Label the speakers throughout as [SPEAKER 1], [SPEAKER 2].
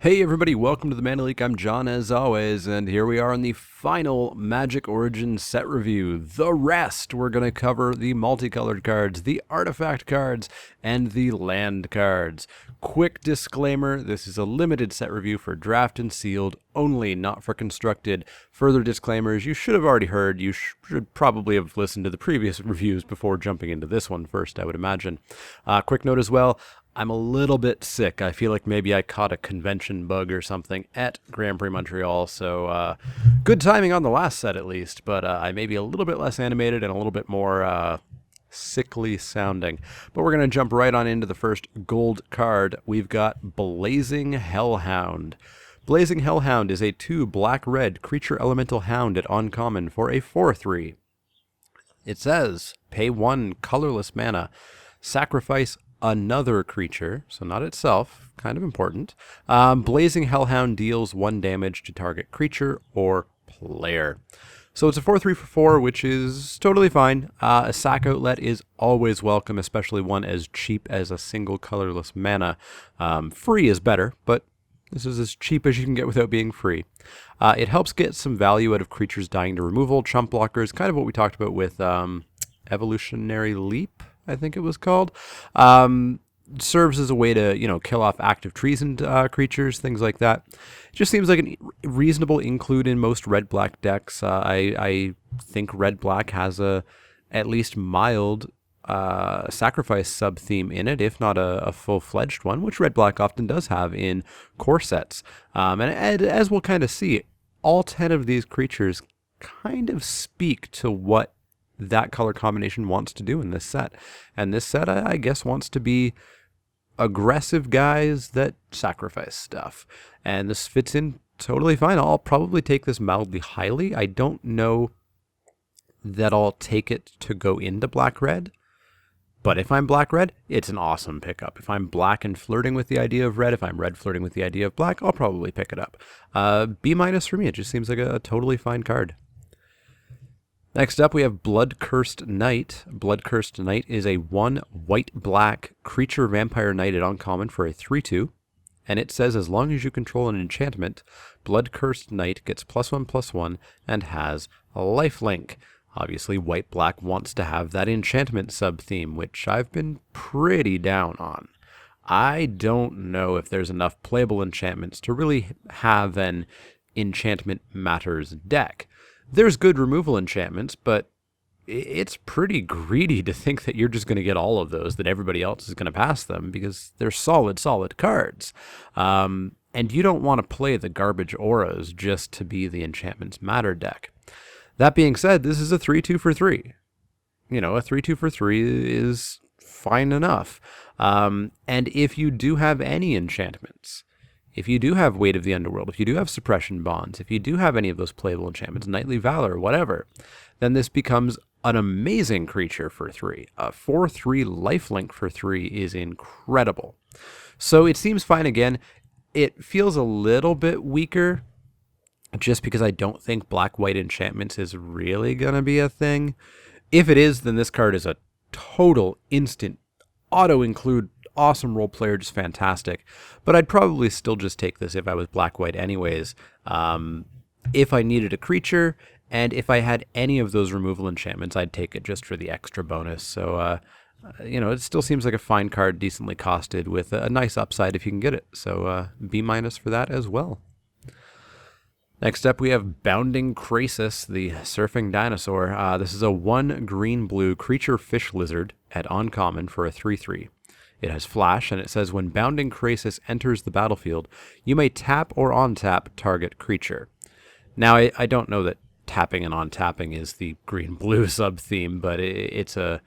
[SPEAKER 1] Hey everybody, welcome to the Mana Leak. I'm John as always, and here we are on the final Magic Origins set review. The rest, we're going to cover the multicolored cards, the artifact cards, and the land cards. Quick disclaimer, this is a limited set review for draft and sealed only, not for constructed. Further disclaimers you should have already heard. You should probably have listened to the previous reviews before jumping into this one first, I would imagine. Quick note as well, I'm a little bit sick. I feel like maybe I caught a convention bug or something at Grand Prix Montreal, so good timing on the last set at least, but I may be a little bit less animated and a little bit more sickly sounding. But we're going to jump right on into the first gold card. We've got Blazing Hellhound. Blazing Hellhound is a 2 black-red creature elemental hound at uncommon for a 4/3. It says, pay 1 colorless mana, sacrifice another creature, so not itself, kind of important. Blazing Hellhound deals 1 damage to target creature or player. So it's a 4/3 for 4, which is totally fine. A sack outlet is always welcome, especially one as cheap as a single colorless mana. Free is better, but this is as cheap as you can get without being free. It helps get some value out of creatures dying to removal, chump blockers, kind of what we talked about with Evolutionary Leap, I think it was called. Serves as a way to, kill off active treason creatures, things like that. It just seems like a reasonable include in most red-black decks. I think red-black has a at least mild sacrifice sub-theme in it, if not a full-fledged one, which red-black often does have in core sets. And as we'll kind of see, all 10 of these creatures kind of speak to what that color combination wants to do in this set. And this set, I guess, wants to be aggressive guys that sacrifice stuff. And this fits in totally fine. I'll probably take this mildly highly. I don't know that I'll take it to go into black-red. But if I'm black-red, it's an awesome pickup. If I'm black and flirting with the idea of red, if I'm red flirting with the idea of black, I'll probably pick it up. B- for me. It just seems like a totally fine card. Next up, we have Blood-Cursed Knight. Blood-Cursed Knight is a 1 white-black creature vampire knight at uncommon for a 3/2. And it says as long as you control an enchantment, Blood-Cursed Knight gets +1/+1 and has a lifelink. Obviously, white-black wants to have that enchantment sub-theme, which I've been pretty down on. I don't know if there's enough playable enchantments to really have an enchantment matters deck. There's good removal enchantments, but it's pretty greedy to think that you're just going to get all of those, that everybody else is going to pass them, because they're solid cards. And you don't want to play the garbage auras just to be the enchantments matter deck. That being said, this is a 3/2 for 3. A 3/2 for 3 is fine enough. And if you do have any enchantments, if you do have Weight of the Underworld, if you do have Suppression Bonds, if you do have any of those playable enchantments, Knightly Valor, whatever, then this becomes an amazing creature for 3. A 4/3 lifelink for 3 is incredible. So it seems fine again. It feels a little bit weaker just because I don't think black-white enchantments is really going to be a thing. If it is, then this card is a total instant auto-include awesome role player, just fantastic. But I'd probably still just take this if I was black-white anyways. If I needed a creature, and if I had any of those removal enchantments, I'd take it just for the extra bonus. So, it still seems like a fine card, decently costed, with a nice upside if you can get it. So, B- for that as well. Next up, we have Bounding Krasis, the Surfing Dinosaur. This is a 1 green-blue creature fish lizard at uncommon for a 3/3. It has flash, and it says when Bounding Krasis enters the battlefield, you may tap or untap target creature. Now, I don't know that tapping and untapping is the green-blue sub-theme, but it's a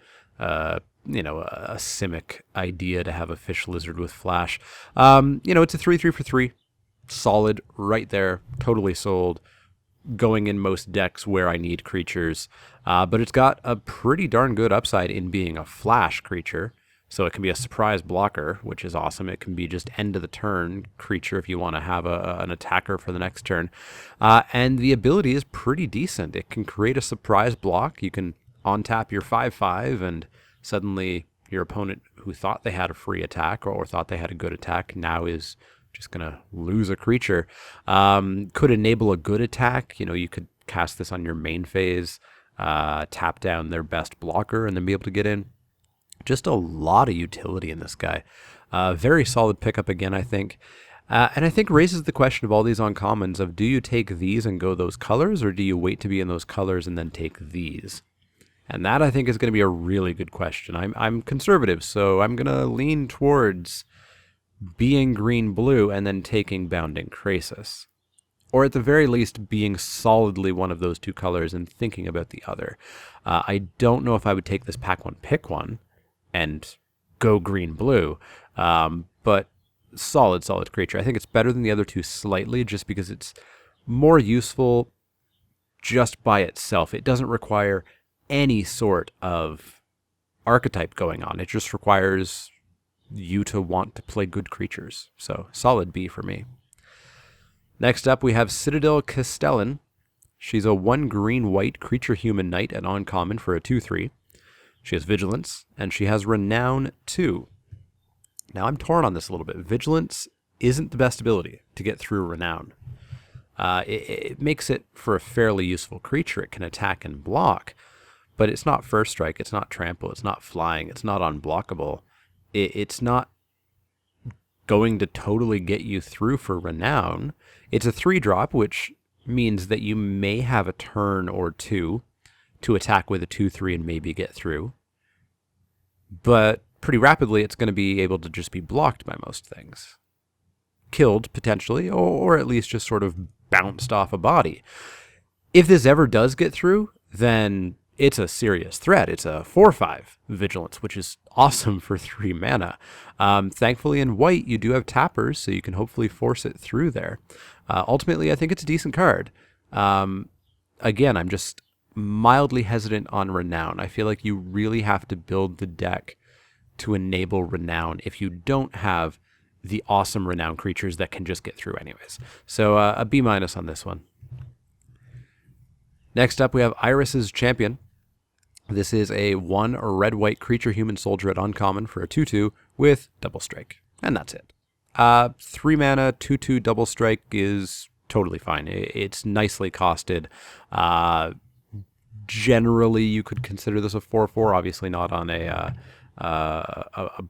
[SPEAKER 1] Simic idea to have a fish lizard with flash. It's a 3/3 for 3. Solid, right there, totally sold. Going in most decks where I need creatures. But it's got a pretty darn good upside in being a flash creature. So it can be a surprise blocker, which is awesome. It can be just end of the turn creature if you want to have an attacker for the next turn. And the ability is pretty decent. It can create a surprise block. You can untap your 5/5 and suddenly your opponent who thought they had a free attack or thought they had a good attack now is just going to lose a creature. Could enable a good attack. You know, you could cast this on your main phase, tap down their best blocker, and then be able to get in. Just a lot of utility in this guy. Very solid pickup again, I think. And I think raises the question of all these uncommons of, do you take these and go those colors, or do you wait to be in those colors and then take these? And that, I think, is going to be a really good question. I'm conservative, so I'm going to lean towards being green-blue and then taking Bounding Krasis. Or at the very least, being solidly one of those two colors and thinking about the other. I don't know if I would take this pack one, pick one, and go green-blue, but solid creature. I think it's better than the other two slightly, just because it's more useful just by itself. It doesn't require any sort of archetype going on. It just requires you to want to play good creatures. So solid B for me. Next up, we have Citadel Castellan. She's a 1 green-white creature human knight at uncommon for a 2/3. She has Vigilance, and she has Renown 2. Now, I'm torn on this a little bit. Vigilance isn't the best ability to get through Renown. It makes it for a fairly useful creature. It can attack and block, but it's not First Strike, it's not Trample, it's not Flying, it's not unblockable. It's not going to totally get you through for Renown. It's a 3-drop, which means that you may have a turn or two to attack with a 2/3 and maybe get through. But pretty rapidly, it's going to be able to just be blocked by most things. Killed, potentially, or at least just sort of bounced off a body. If this ever does get through, then it's a serious threat. It's a 4/5 Vigilance, which is awesome for 3 mana. Thankfully, in white, you do have tappers, so you can hopefully force it through there. Ultimately, I think it's a decent card. Again, I'm just mildly hesitant on Renown. I feel like you really have to build the deck to enable Renown if you don't have the awesome Renown creatures that can just get through anyways. So a B- on this one. Next up, we have Iris's Champion. This is a 1 red-white creature human soldier at uncommon for a 2/2 with double strike. And that's it. 3 mana, 2/2 double strike is totally fine. It's nicely costed. Generally, you could consider this a 4/4, obviously not on a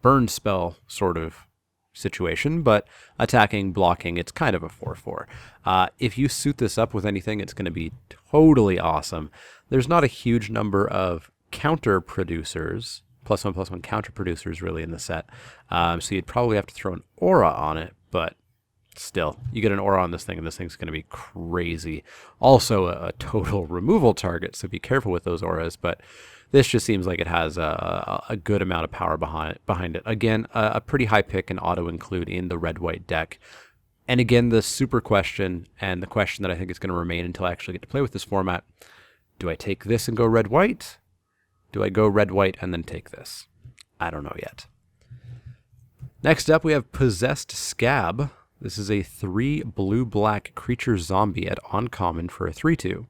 [SPEAKER 1] burn spell sort of situation, but attacking, blocking, it's kind of a 4/4. If you suit this up with anything, it's going to be totally awesome. There's not a huge number of counter producers, +1/+1 counter producers really in the set, so you'd probably have to throw an aura on it, but still, you get an aura on this thing, and this thing's going to be crazy. Also a total removal target, so be careful with those auras, but this just seems like it has a good amount of power behind it. Again, a pretty high pick and auto-include in the red-white deck. And again, the super question, and the question that I think is going to remain until I actually get to play with this format, do I take this and go red-white? Do I go red-white and then take this? I don't know yet. Next up, we have Possessed Scav. This is a 3 blue-black creature zombie at uncommon for a 3/2.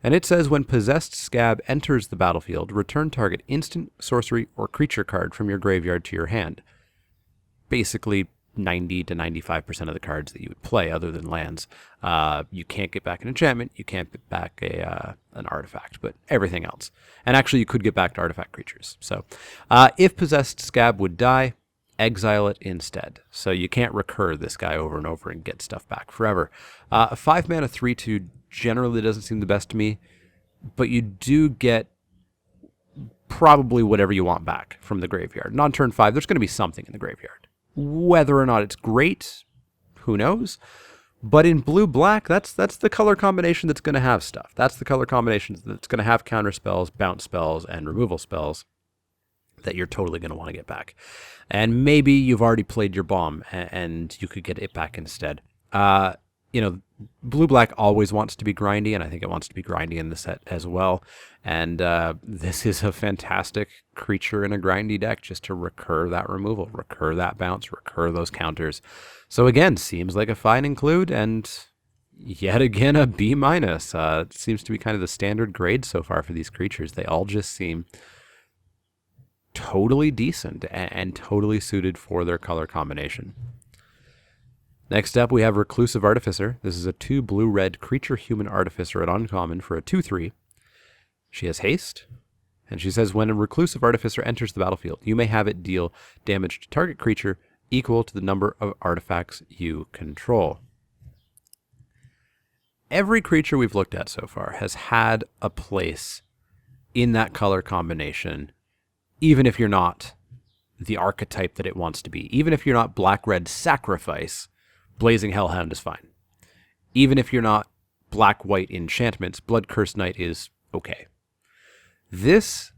[SPEAKER 1] And it says, when Possessed Scav enters the battlefield, return target instant, sorcery, or creature card from your graveyard to your hand. Basically, 90 to 95% of the cards that you would play other than lands. You can't get back an enchantment, you can't get back an artifact, but everything else. And actually, you could get back to artifact creatures. So, if Possessed Scav would die, exile it instead. So you can't recur this guy over and over and get stuff back forever. A 5 mana 3/2 generally doesn't seem the best to me, but you do get probably whatever you want back from the graveyard. And on turn 5, there's going to be something in the graveyard. Whether or not it's great, who knows? But in blue-black, that's the color combination that's going to have stuff. That's the color combination that's going to have counter spells, bounce spells, and removal spells that you're totally going to want to get back. And maybe you've already played your bomb, and you could get it back instead. Blue-black always wants to be grindy, and I think it wants to be grindy in the set as well. And this is a fantastic creature in a grindy deck just to recur that removal, recur that bounce, recur those counters. So again, seems like a fine include, and yet again a B-. It seems to be kind of the standard grade so far for these creatures. They all just seem totally decent and totally suited for their color combination. Next up, we have Reclusive Artificer. This is a 2 blue-red creature human artificer at uncommon for a 2/3. She has haste, and she says when a Reclusive Artificer enters the battlefield, you may have it deal damage to target creature equal to the number of artifacts you control. Every creature we've looked at so far has had a place in that color combination, even if you're not the archetype that it wants to be. Even if you're not black-red sacrifice, Blazing Hellhound is fine. Even if you're not black-white enchantments, Blood Curse Knight is okay. This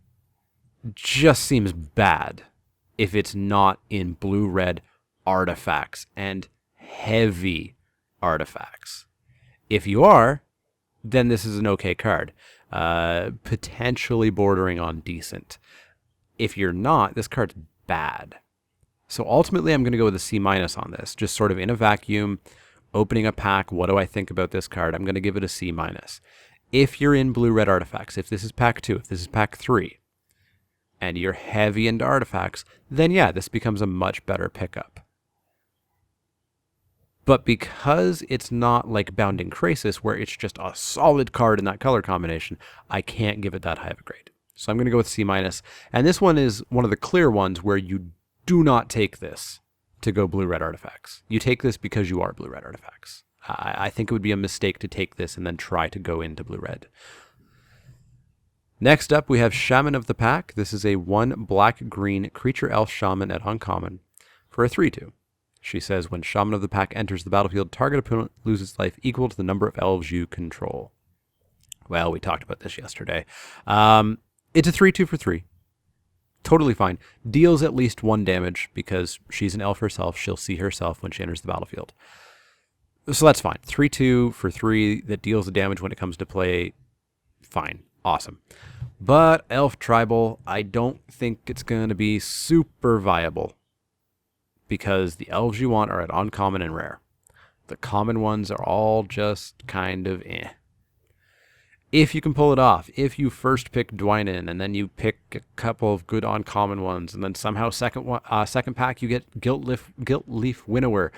[SPEAKER 1] just seems bad if it's not in blue-red artifacts and heavy artifacts. If you are, then this is an okay card. Potentially bordering on decent. If you're not, this card's bad. So ultimately, I'm going to go with a C- on this. Just sort of in a vacuum, opening a pack, what do I think about this card? I'm going to give it a C-. If you're in blue-red artifacts, if this is pack 2, if this is pack 3, and you're heavy into artifacts, then yeah, this becomes a much better pickup. But because it's not like Bounding Krasis, where it's just a solid card in that color combination, I can't give it that high of a grade. So I'm going to go with C-. And this one is one of the clear ones where you do not take this to go blue-red artifacts. You take this because you are blue-red artifacts. I think it would be a mistake to take this and then try to go into blue-red. Next up, we have Shaman of the Pack. This is a 1 black-green creature elf shaman at uncommon for a 3/2. She says, when Shaman of the Pack enters the battlefield, target opponent loses life equal to the number of elves you control. Well, we talked about this yesterday. It's a 3/2 for 3. Totally fine. Deals at least 1 damage because she's an elf herself. She'll see herself when she enters the battlefield. So that's fine. 3/2 for 3 that deals the damage when it comes to play. Fine. Awesome. But elf tribal, I don't think it's going to be super viable because the elves you want are at uncommon and rare. The common ones are all just kind of eh. If you can pull it off, if you first pick Dwynen and then you pick a couple of good uncommon ones, and then somehow second pack you get Gilt Leaf Winnower,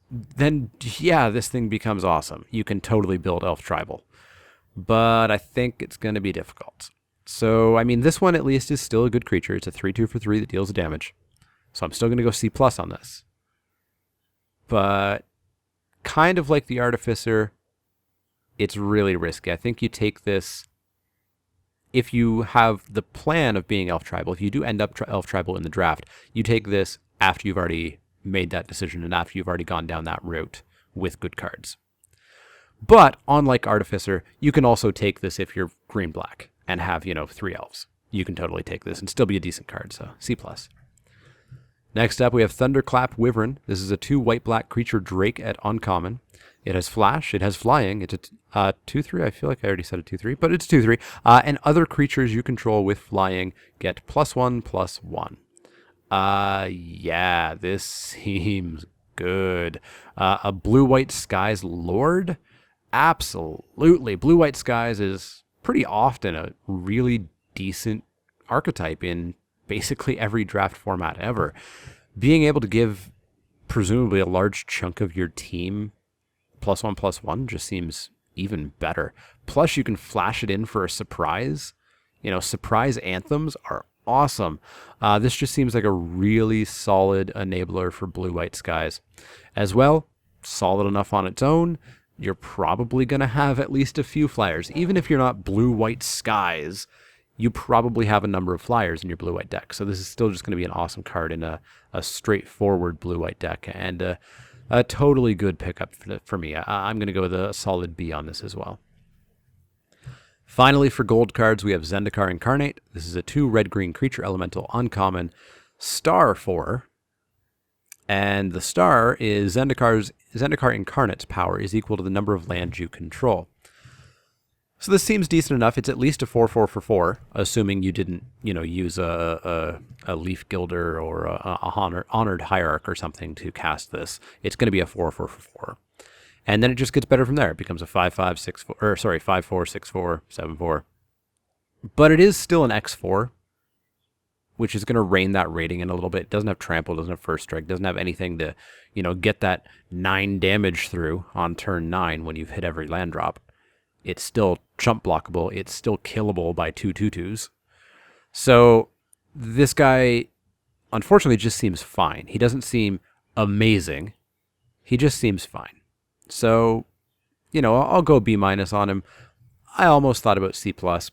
[SPEAKER 1] then yeah, this thing becomes awesome. You can totally build Elf Tribal. But I think it's going to be difficult. So, I mean, this one at least is still a good creature. It's a 3/2 for 3 that deals damage. So I'm still going to go C+ on this. But kind of like the Artificer, it's really risky. I think you take this, if you have the plan of being Elf Tribal, if you do end up Elf Tribal in the draft, you take this after you've already made that decision and after you've already gone down that route with good cards. But unlike Artificer, you can also take this if you're green-black and have, 3 elves. You can totally take this and still be a decent card, so C+. Next up, we have Thunderclap Wyvern. This is a 2 white-black creature drake at uncommon. It has flash, it has flying, it's a 2/3, I feel like I already said a 2/3, but it's 2/3. And other creatures you control with flying get +1/+1. Yeah, this seems good. A Blue-White Skies Lord? Absolutely. Blue-White Skies is pretty often a really decent archetype in basically every draft format ever. Being able to give presumably a large chunk of your team +1/+1 just seems even better. Plus, you can flash it in for a surprise. Surprise anthems are awesome. This just seems like a really solid enabler for Blue-White Skies. As well, solid enough on its own. You're probably going to have at least a few flyers. Even if you're not Blue-White Skies, you probably have a number of flyers in your blue-white deck. So this is still just going to be an awesome card in a straightforward blue-white deck. And a totally good pickup for me. I'm going to go with a solid B on this as well. Finally, for gold cards, we have Zendikarincarnate. This is a 2 red-green creature elemental uncommon star 4. And the star is Zendikarincarnate's power is equal to the number of lands you control. So this seems decent enough. It's at least a 4/4 for 4, assuming you didn't, use a Leaf Gilder or a Honored Hierarch or something to cast this. It's going to be a 4/4 for 4. And then it just gets better from there. It becomes a 5/5, 6/4, 5/4, 6/4, 7/4. But it is still an X4, which is going to rein that rating in a little bit. It doesn't have trample, doesn't have first strike, doesn't have anything to, get that 9 damage through on turn 9 when you've hit every land drop. It's still chump blockable. It's still killable by 2/2/2s. So this guy, unfortunately, just seems fine. He doesn't seem amazing. He just seems fine. So, I'll go B- on him. I almost thought about C+,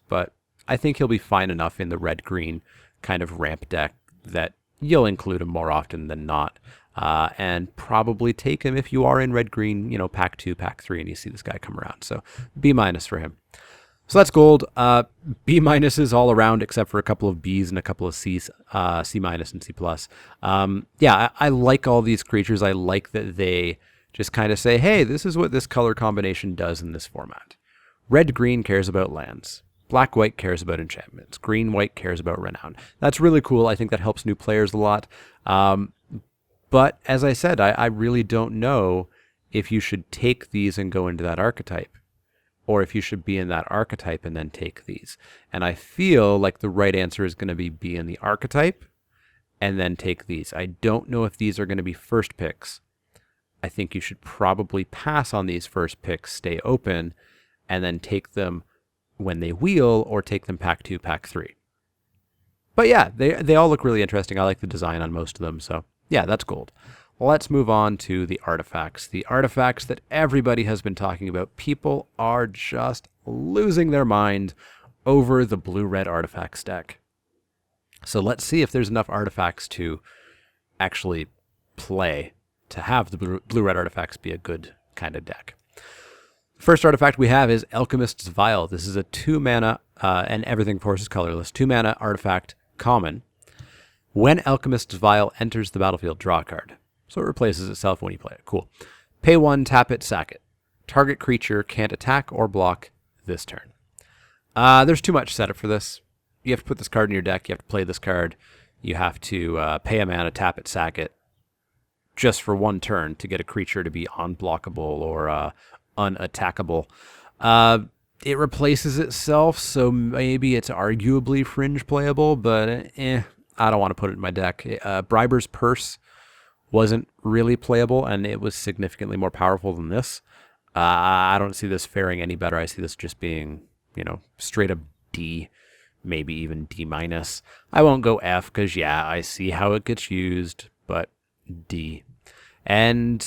[SPEAKER 1] but I think he'll be fine enough in the red-green kind of ramp deck that you'll include him more often than not. And probably take him if you are in red-green, pack 2, pack 3, and you see this guy come around. So B- for him. So that's gold. B- is all around except for a couple of Bs and a couple of Cs, C- and C+. I like all these creatures. I like that they just kind of say, hey, this is what this color combination does in this format. Red-green cares about lands. Black-white cares about enchantments. Green-white cares about renown. That's really cool. I think that helps new players a lot. But as I said, I really don't know if you should take these and go into that archetype, or if you should be in that archetype and then take these. And I feel like the right answer is going to be in the archetype and then take these. I don't know if these are going to be first picks. I think you should probably pass on these first picks, stay open, and then take them when they wheel, or take them pack 2, pack 3. But yeah, they all look really interesting. I like the design on most of them, so yeah, that's gold. Let's move on to the artifacts. The artifacts that everybody has been talking about. People are just losing their mind over the blue-red artifacts deck. So let's see if there's enough artifacts to actually play to have the blue-red artifacts be a good kind of deck. First artifact we have is Alchemists Vile. This is a 2-mana, and everything of course is colorless, 2-mana artifact common. When Alchemist's Vile enters the battlefield, draw a card. So it replaces itself when you play it. Cool. Pay 1, tap it, sack it. Target creature can't attack or block this turn. There's too much setup for this. You have to put this card in your deck. You have to play this card. You have to pay a mana, tap it, sack it, just for 1 turn to get a creature to be unblockable or unattackable. It replaces itself, so maybe it's arguably fringe playable, but I don't want to put it in my deck. Briber's Purse wasn't really playable, and it was significantly more powerful than this. I don't see this faring any better. I see this just being, straight up D, maybe even D-. I won't go F, because, yeah, I see how it gets used, but D. And,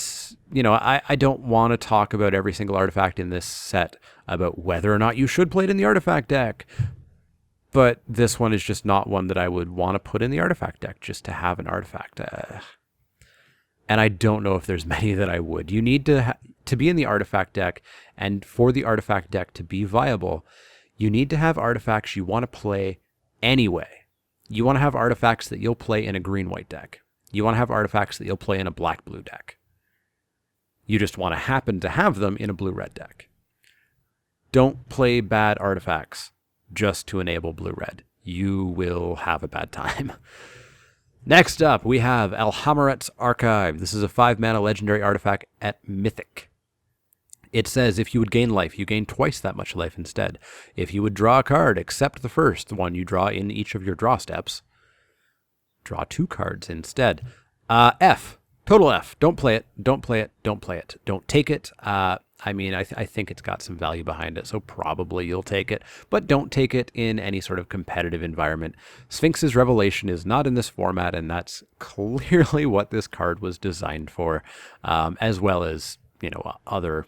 [SPEAKER 1] I don't want to talk about every single artifact in this set about whether or not you should play it in the artifact deck. But this one is just not one that I would want to put in the artifact deck just to have an artifact. And I don't know if there's many that I would. You need to be in the artifact deck, and for the artifact deck to be viable, you need to have artifacts you want to play anyway. You want to have artifacts that you'll play in a green-white deck. You want to have artifacts that you'll play in a black-blue deck. You just want to happen to have them in a blue-red deck. Don't play bad artifacts just to enable blue-red. You will have a bad time. Next up, we have AlHamraRTS Archive. This is a 5-mana legendary artifact at Mythic. It says if you would gain life, you gain twice that much life instead. If you would draw a card, except the first one you draw in each of your draw steps, draw 2 cards instead. F. Total F. Don't play it. Don't play it. Don't play it. Don't take it. I think it's got some value behind it, so probably you'll take it. But don't take it in any sort of competitive environment. Sphinx's Revelation is not in this format, and that's clearly what this card was designed for, as well as, other,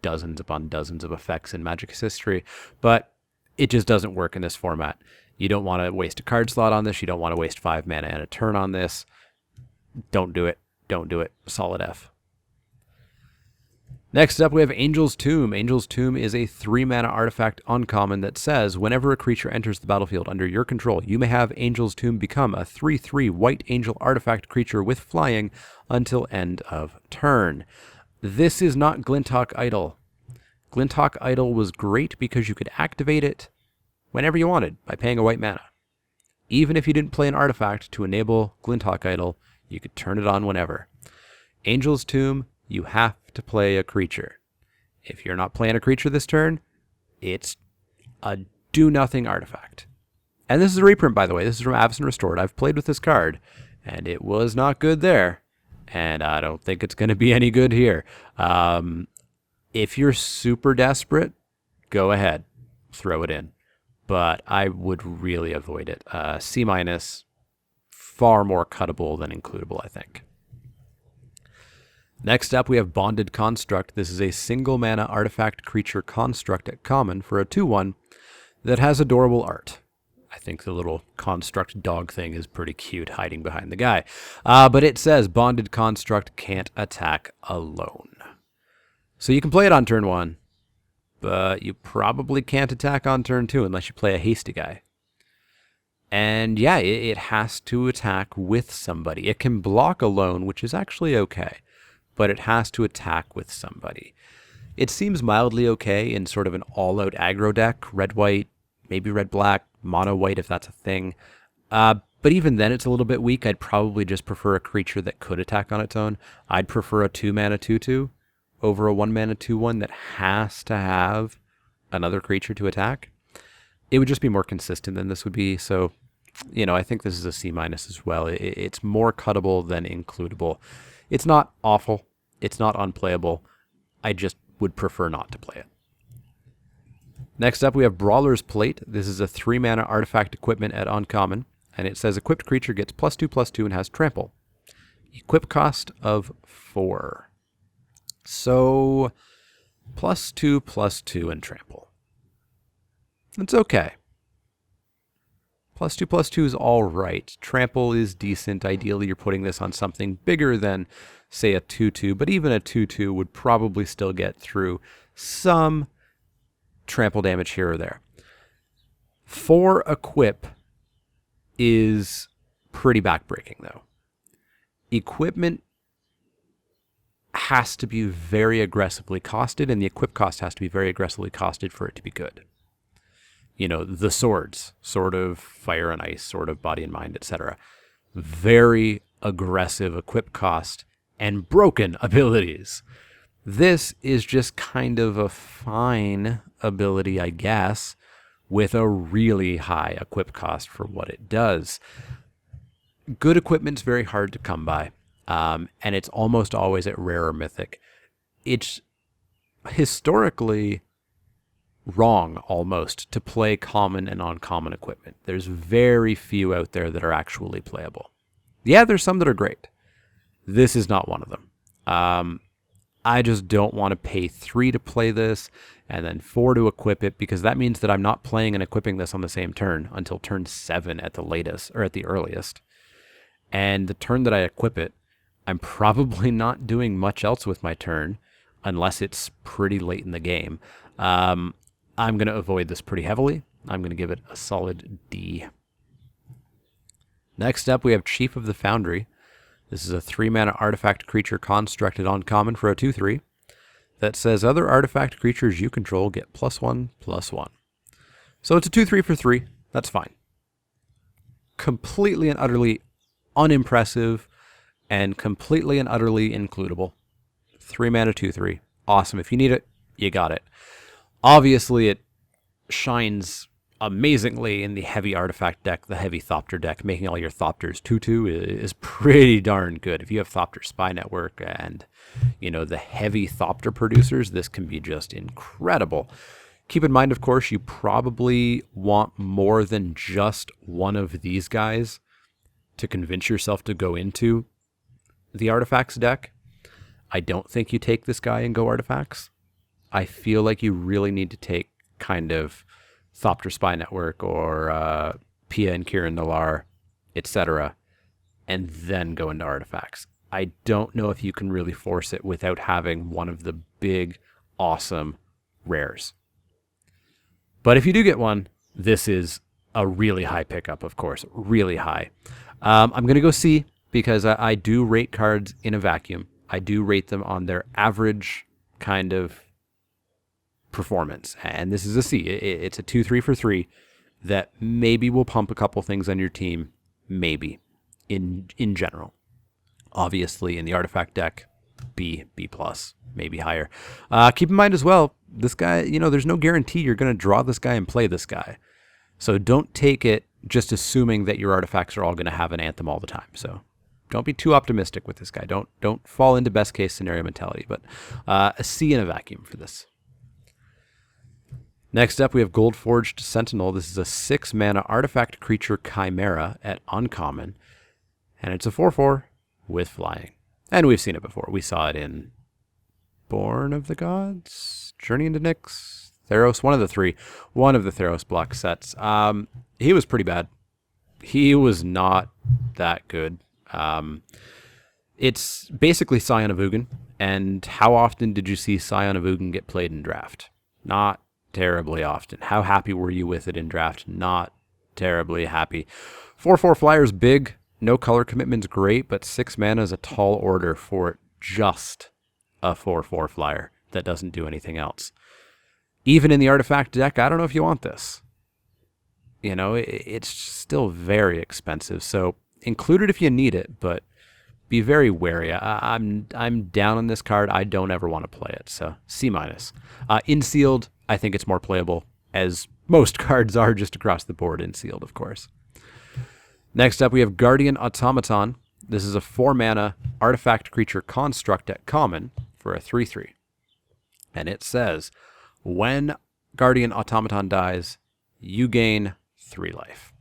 [SPEAKER 1] dozens upon dozens of effects in Magic's history. But it just doesn't work in this format. You don't want to waste a card slot on this. You don't want to waste 5 mana and a turn on this. Don't do it. Don't do it. Solid F. Next up, we have Angel's Tomb. Angel's Tomb is a 3-mana artifact uncommon that says, whenever a creature enters the battlefield under your control, you may have Angel's Tomb become a 3/3 white angel artifact creature with flying until end of turn. This is not Glinthawk Idol. Glinthawk Idol was great because you could activate it whenever you wanted by paying a white mana. Even if you didn't play an artifact to enable Glinthawk Idol, you could turn it on whenever. Angel's Tomb, you have to play a creature. If you're not playing a creature this turn, it's a do-nothing artifact. And this is a reprint, by the way. This is from Avacyn Restored. I've played with this card, and it was not good there. And I don't think it's going to be any good here. If you're super desperate, go ahead. Throw it in. But I would really avoid it. C-, far more cuttable than includable, I think. Next up, we have Bonded Construct. This is a single mana artifact creature construct at common for a 2/1 that has adorable art. I think the little construct dog thing is pretty cute, hiding behind the guy. But it says Bonded Construct can't attack alone. So you can play it on turn 1, but you probably can't attack on turn 2 unless you play a hasty guy. And yeah, it has to attack with somebody. It can block alone, which is actually okay, but it has to attack with somebody. It seems mildly okay in sort of an all-out aggro deck, red-white, maybe red-black, mono-white if that's a thing. But even then it's a little bit weak. I'd probably just prefer a creature that could attack on its own. I'd prefer a 2-mana 2/2 over a 1-mana 2/1 that has to have another creature to attack. It would just be more consistent than this would be. So, you know, I think this is a C- as well. It's more cuttable than includable. It's not awful. It's not unplayable. I just would prefer not to play it. Next up, we have Brawlers Plate. This is a 3-mana artifact equipment at uncommon, and it says equipped creature gets +2/+2 and has trample. Equip cost of 4. So, +2/+2 and trample. It's okay. +2/+2 is all right. Trample is decent. Ideally, you're putting this on something bigger than, say, a 2/2, but even a 2/2 would probably still get through some trample damage here or there. 4 equip is pretty backbreaking, though. Equipment has to be very aggressively costed, and the equip cost has to be very aggressively costed for it to be good. You know, the swords, Sword of Fire and Ice, Sword of Body and Mind, etc. Very aggressive equip cost and broken abilities. This is just kind of a fine ability, I guess, with a really high equip cost for what it does. Good equipment's very hard to come by, and it's almost always at rare or mythic. It's historically wrong, almost, to play common and uncommon equipment. There's very few out there that are actually playable. Yeah, there's some that are great. This is not one of them. I just don't want to pay 3 to play this and then 4 to equip it, because that means that I'm not playing and equipping this on the same turn until turn 7 at the latest, or at the earliest. And the turn that I equip it, I'm probably not doing much else with my turn unless it's pretty late in the game. I'm going to avoid this pretty heavily. I'm going to give it a solid D. Next up, we have Chief of the Foundry. This is a 3-mana artifact creature constructed on common for a 2/3 that says other artifact creatures you control get +1/+1. So it's a 2/3 for 3. That's fine. Completely and utterly unimpressive and completely and utterly includable. 3-mana 2/3. Awesome. If you need it, you got it. Obviously, it shines amazingly in the heavy artifact deck, the heavy Thopter deck. Making all your Thopters 2/2 is pretty darn good. If you have Thopter Spy Network and, you know, the heavy Thopter producers, this can be just incredible. Keep in mind, of course, you probably want more than just one of these guys to convince yourself to go into the artifacts deck. I don't think you take this guy and go artifacts. I feel like you really need to take kind of Thopter Spy Network or Pia and Kieran Nalaar, etc., and then go into artifacts. I don't know if you can really force it without having one of the big, awesome rares. But if you do get one, this is a really high pickup, of course, really high. I'm going to go C, because I do rate cards in a vacuum. I do rate them on their average kind of performance, and this is a C. It's a 2/3 for 3 that maybe will pump a couple things on your team, maybe, in general. Obviously, in the artifact deck, B+, maybe higher. Keep in mind as well, this guy, you know, there's no guarantee you're going to draw this guy and play this guy. So don't take it just assuming that your artifacts are all going to have an anthem all the time. So don't be too optimistic with this guy. Don't fall into best case scenario mentality, but a C in a vacuum for this. Next up, we have Gold Forged Sentinel. This is a 6-mana artifact creature chimera at uncommon, and it's a 4/4 with flying. And we've seen it before. We saw it in Born of the Gods, Journey into Nyx, Theros, one of the Theros block sets. He was pretty bad. He was not that good. It's basically Scion of Ugin, and how often did you see Scion of Ugin get played in draft? Not terribly often. How happy were you with it in draft? Not terribly happy. 4/4 flyer's big, no color commitment's great, but 6 mana is a tall order for just a 4/4 flyer that doesn't do anything else. Even in the artifact deck, I don't know if you want this. You know, it's still very expensive, so include it if you need it, but be very wary. I'm down on this card. I don't ever want to play it, so C-. In sealed, I think it's more playable, as most cards are just across the board in sealed, of course. Next up, we have Guardian Automaton. This is a 4-mana artifact creature construct at common for a 3/3. And it says, when Guardian Automaton dies, you gain 3 life.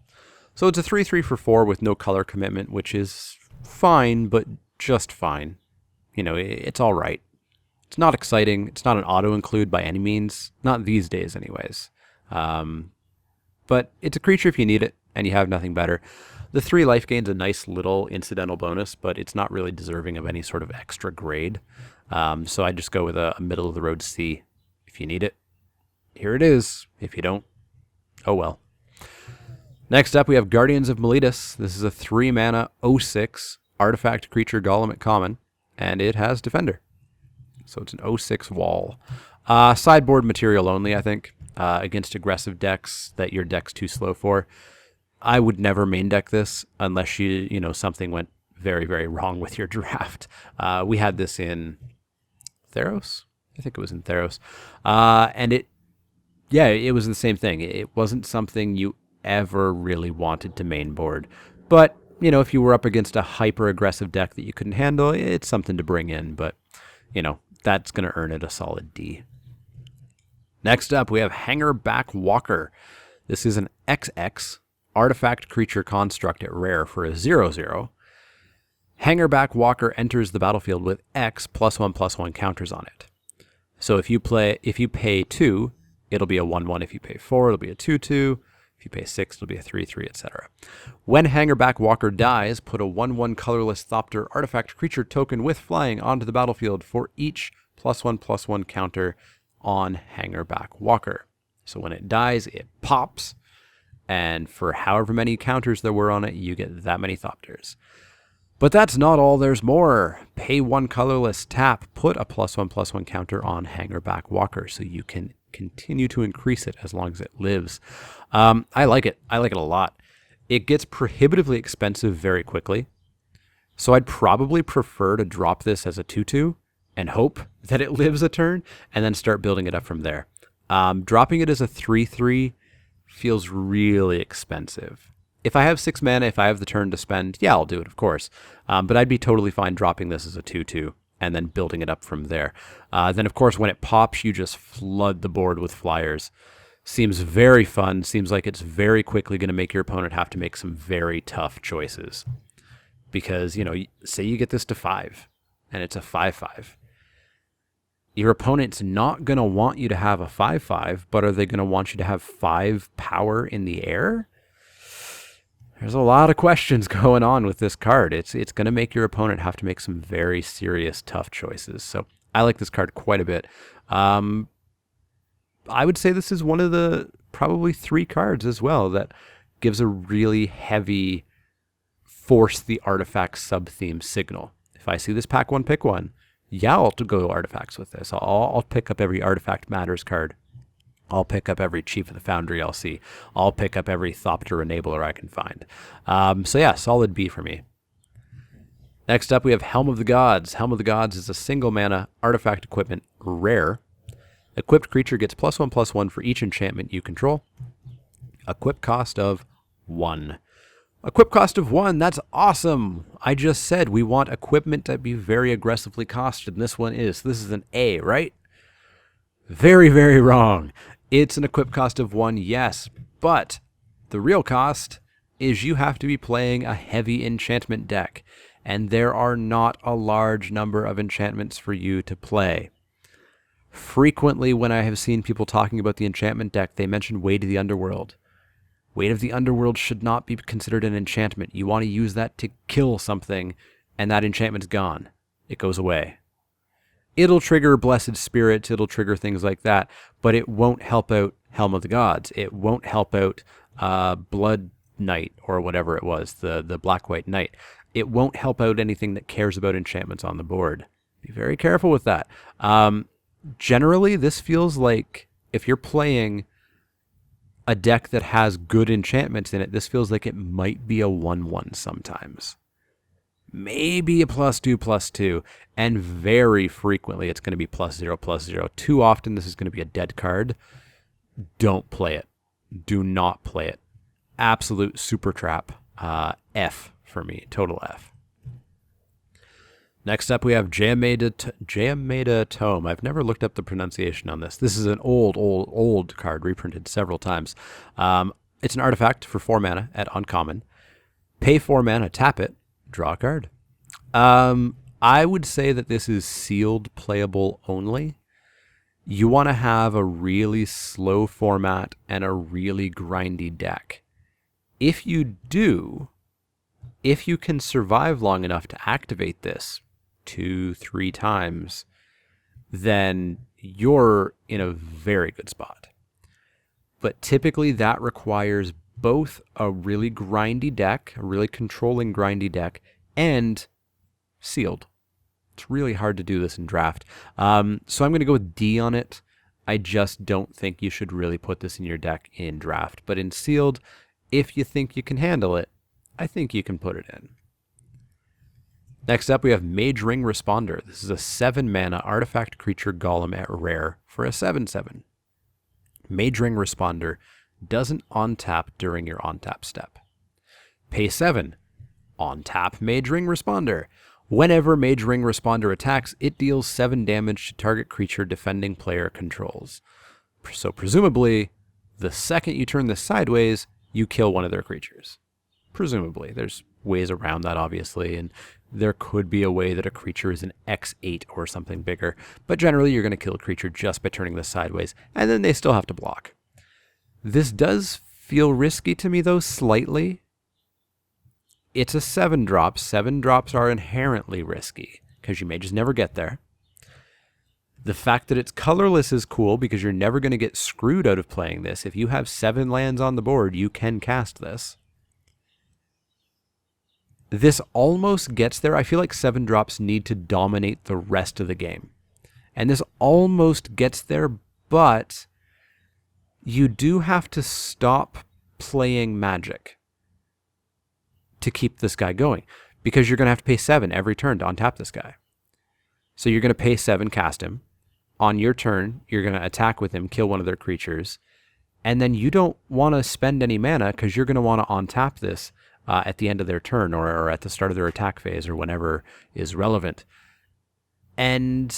[SPEAKER 1] So it's a 3/3 for 4 with no color commitment, which is fine, but just fine. You know, it's all right. It's not exciting. It's not an auto-include by any means. Not these days, anyways. But it's a creature if you need it, and you have nothing better. The 3 life gain's a nice little incidental bonus, but it's not really deserving of any sort of extra grade. So I just go with a middle-of-the-road C. If you need it, here it is. If you don't, oh well. Next up, we have Guardians of Miletus. This is a 3-mana 0/6 artifact creature golem at common, and it has Defender. So it's an 0/6 wall. Sideboard material only, I think, against aggressive decks that your deck's too slow for. I would never main deck this unless something went very, very wrong with your draft. We had this in Theros. I think it was in Theros. And it was the same thing. It wasn't something you ever really wanted to main board. But, if you were up against a hyper-aggressive deck that you couldn't handle, it's something to bring in. But, that's going to earn it a solid D. Next up, we have Hangar Walker. This is an XX artifact creature construct at rare for a 0/0. Hangar Walker enters the battlefield with X +1/+1 counters on it. So if you pay 2, it'll be a 1/1. If you pay 4, it'll be a 2/2. If you pay 6, it'll be a 3/3, etc. When Hangar Walker dies, put a 1/1 colorless Thopter artifact creature token with flying onto the battlefield for each +1/+1 counter on Hangar Walker. So when it dies, it pops, and for however many counters there were on it, you get that many Thopters. But that's not all, there's more. Pay 1 colorless, tap, put a +1/+1 counter on Hangar Walker, so you can continue to increase it as long as it lives. I like it. I like it a lot. It gets prohibitively expensive very quickly, so I'd probably prefer to drop this as a 2/2 and hope that it lives a turn, and then start building it up from there. Dropping it as a 3/3 feels really expensive. If I have 6 mana, if I have the turn to spend, yeah, I'll do it, of course. But I'd be totally fine dropping this as a 2/2 and then building it up from there. Then, of course, when it pops, you just flood the board with flyers. Seems very fun. Seems like it's very quickly going to make your opponent have to make some very tough choices. Because, say you get this to 5, and it's a 5/5. Your opponent's not going to want you to have a 5/5, but are they going to want you to have 5 power in the air? There's a lot of questions going on with this card. It's going to make your opponent have to make some very serious, tough choices. So I like this card quite a bit. I would say this is one of the probably 3 cards as well that gives a really heavy force the artifact sub-theme signal. If I see this pack 1, pick 1, yeah, I'll go artifacts with this. I'll pick up every Artifact Matters card. I'll pick up every Chief of the Foundry I'll see. I'll pick up every Thopter Enabler I can find. So yeah, solid B for me. Next up, we have Helm of the Gods. Helm of the Gods is a single mana artifact equipment, rare. Equipped creature gets +1/+1 for each enchantment you control. Equip cost of 1. Equip cost of 1, that's awesome! I just said we want equipment to be very aggressively costed, and this one is. This is an A, right? Very, very wrong. It's an equip cost of 1, yes, but the real cost is you have to be playing a heavy enchantment deck, and there are not a large number of enchantments for you to play. Frequently, when I have seen people talking about the enchantment deck, they mention Weight of the Underworld. Weight of the Underworld should not be considered an enchantment. You want to use that to kill something, and that enchantment's gone. It goes away. It'll trigger Blessed Spirits, it'll trigger things like that, but it won't help out Helm of the Gods. It won't help out Blood Knight, or whatever it was, the Black-White Knight. It won't help out anything that cares about enchantments on the board. Be very careful with that. Generally, this feels like if you're playing a deck that has good enchantments in it, this feels like it might be a 1/1 sometimes. Maybe a +2/+2, and very frequently it's going to be +0/+0. Too often this is going to be a dead card. Don't play it. Do not play it. Absolute super trap. F for me. Total F. Next up, we have GMA Dejame. I've never looked up the pronunciation on this. This is an old card, reprinted several times. It's an artifact for 4 mana at uncommon. Pay 4 mana, tap it, draw a card. I would say that this is sealed playable only. You want to have a really slow format and a really grindy deck. If you do, if you can survive long enough to activate this 2-3 times, then you're in a very good spot. But typically that requires both a really grindy deck, a really controlling grindy deck, and sealed. It's really hard to do this in draft. So I'm going to go with D on it. I just don't think you should really put this in your deck in draft. But in sealed, if you think you can handle it, I think you can put it in. Next up, we have Mage Ring Responder. This is a 7 mana artifact creature golem at rare for a 7/7. Mage Ring Responder doesn't on-tap during your on-tap step. Pay 7. On-tap Mage Ring Responder. Whenever Mage Ring Responder attacks, it deals 7 damage to target creature defending player controls. So presumably, the second you turn this sideways, you kill one of their creatures. Presumably. There's ways around that, obviously, and there could be a way that a creature is an X8 or something bigger, but generally you're going to kill a creature just by turning this sideways, and then they still have to block. This does feel risky to me, though, slightly. It's a 7-drop. 7 drops are inherently risky, because you may just never get there. The fact that it's colorless is cool, because you're never going to get screwed out of playing this. If you have 7 lands on the board, you can cast this. This almost gets there. I feel like 7 drops need to dominate the rest of the game. And this almost gets there, but you do have to stop playing Magic to keep this guy going, because you're going to have to pay 7 every turn to untap this guy. So you're going to pay 7, cast him. On your turn, you're going to attack with him, kill one of their creatures, and then you don't want to spend any mana because you're going to want to untap this at the end of their turn or at the start of their attack phase or whenever is relevant. And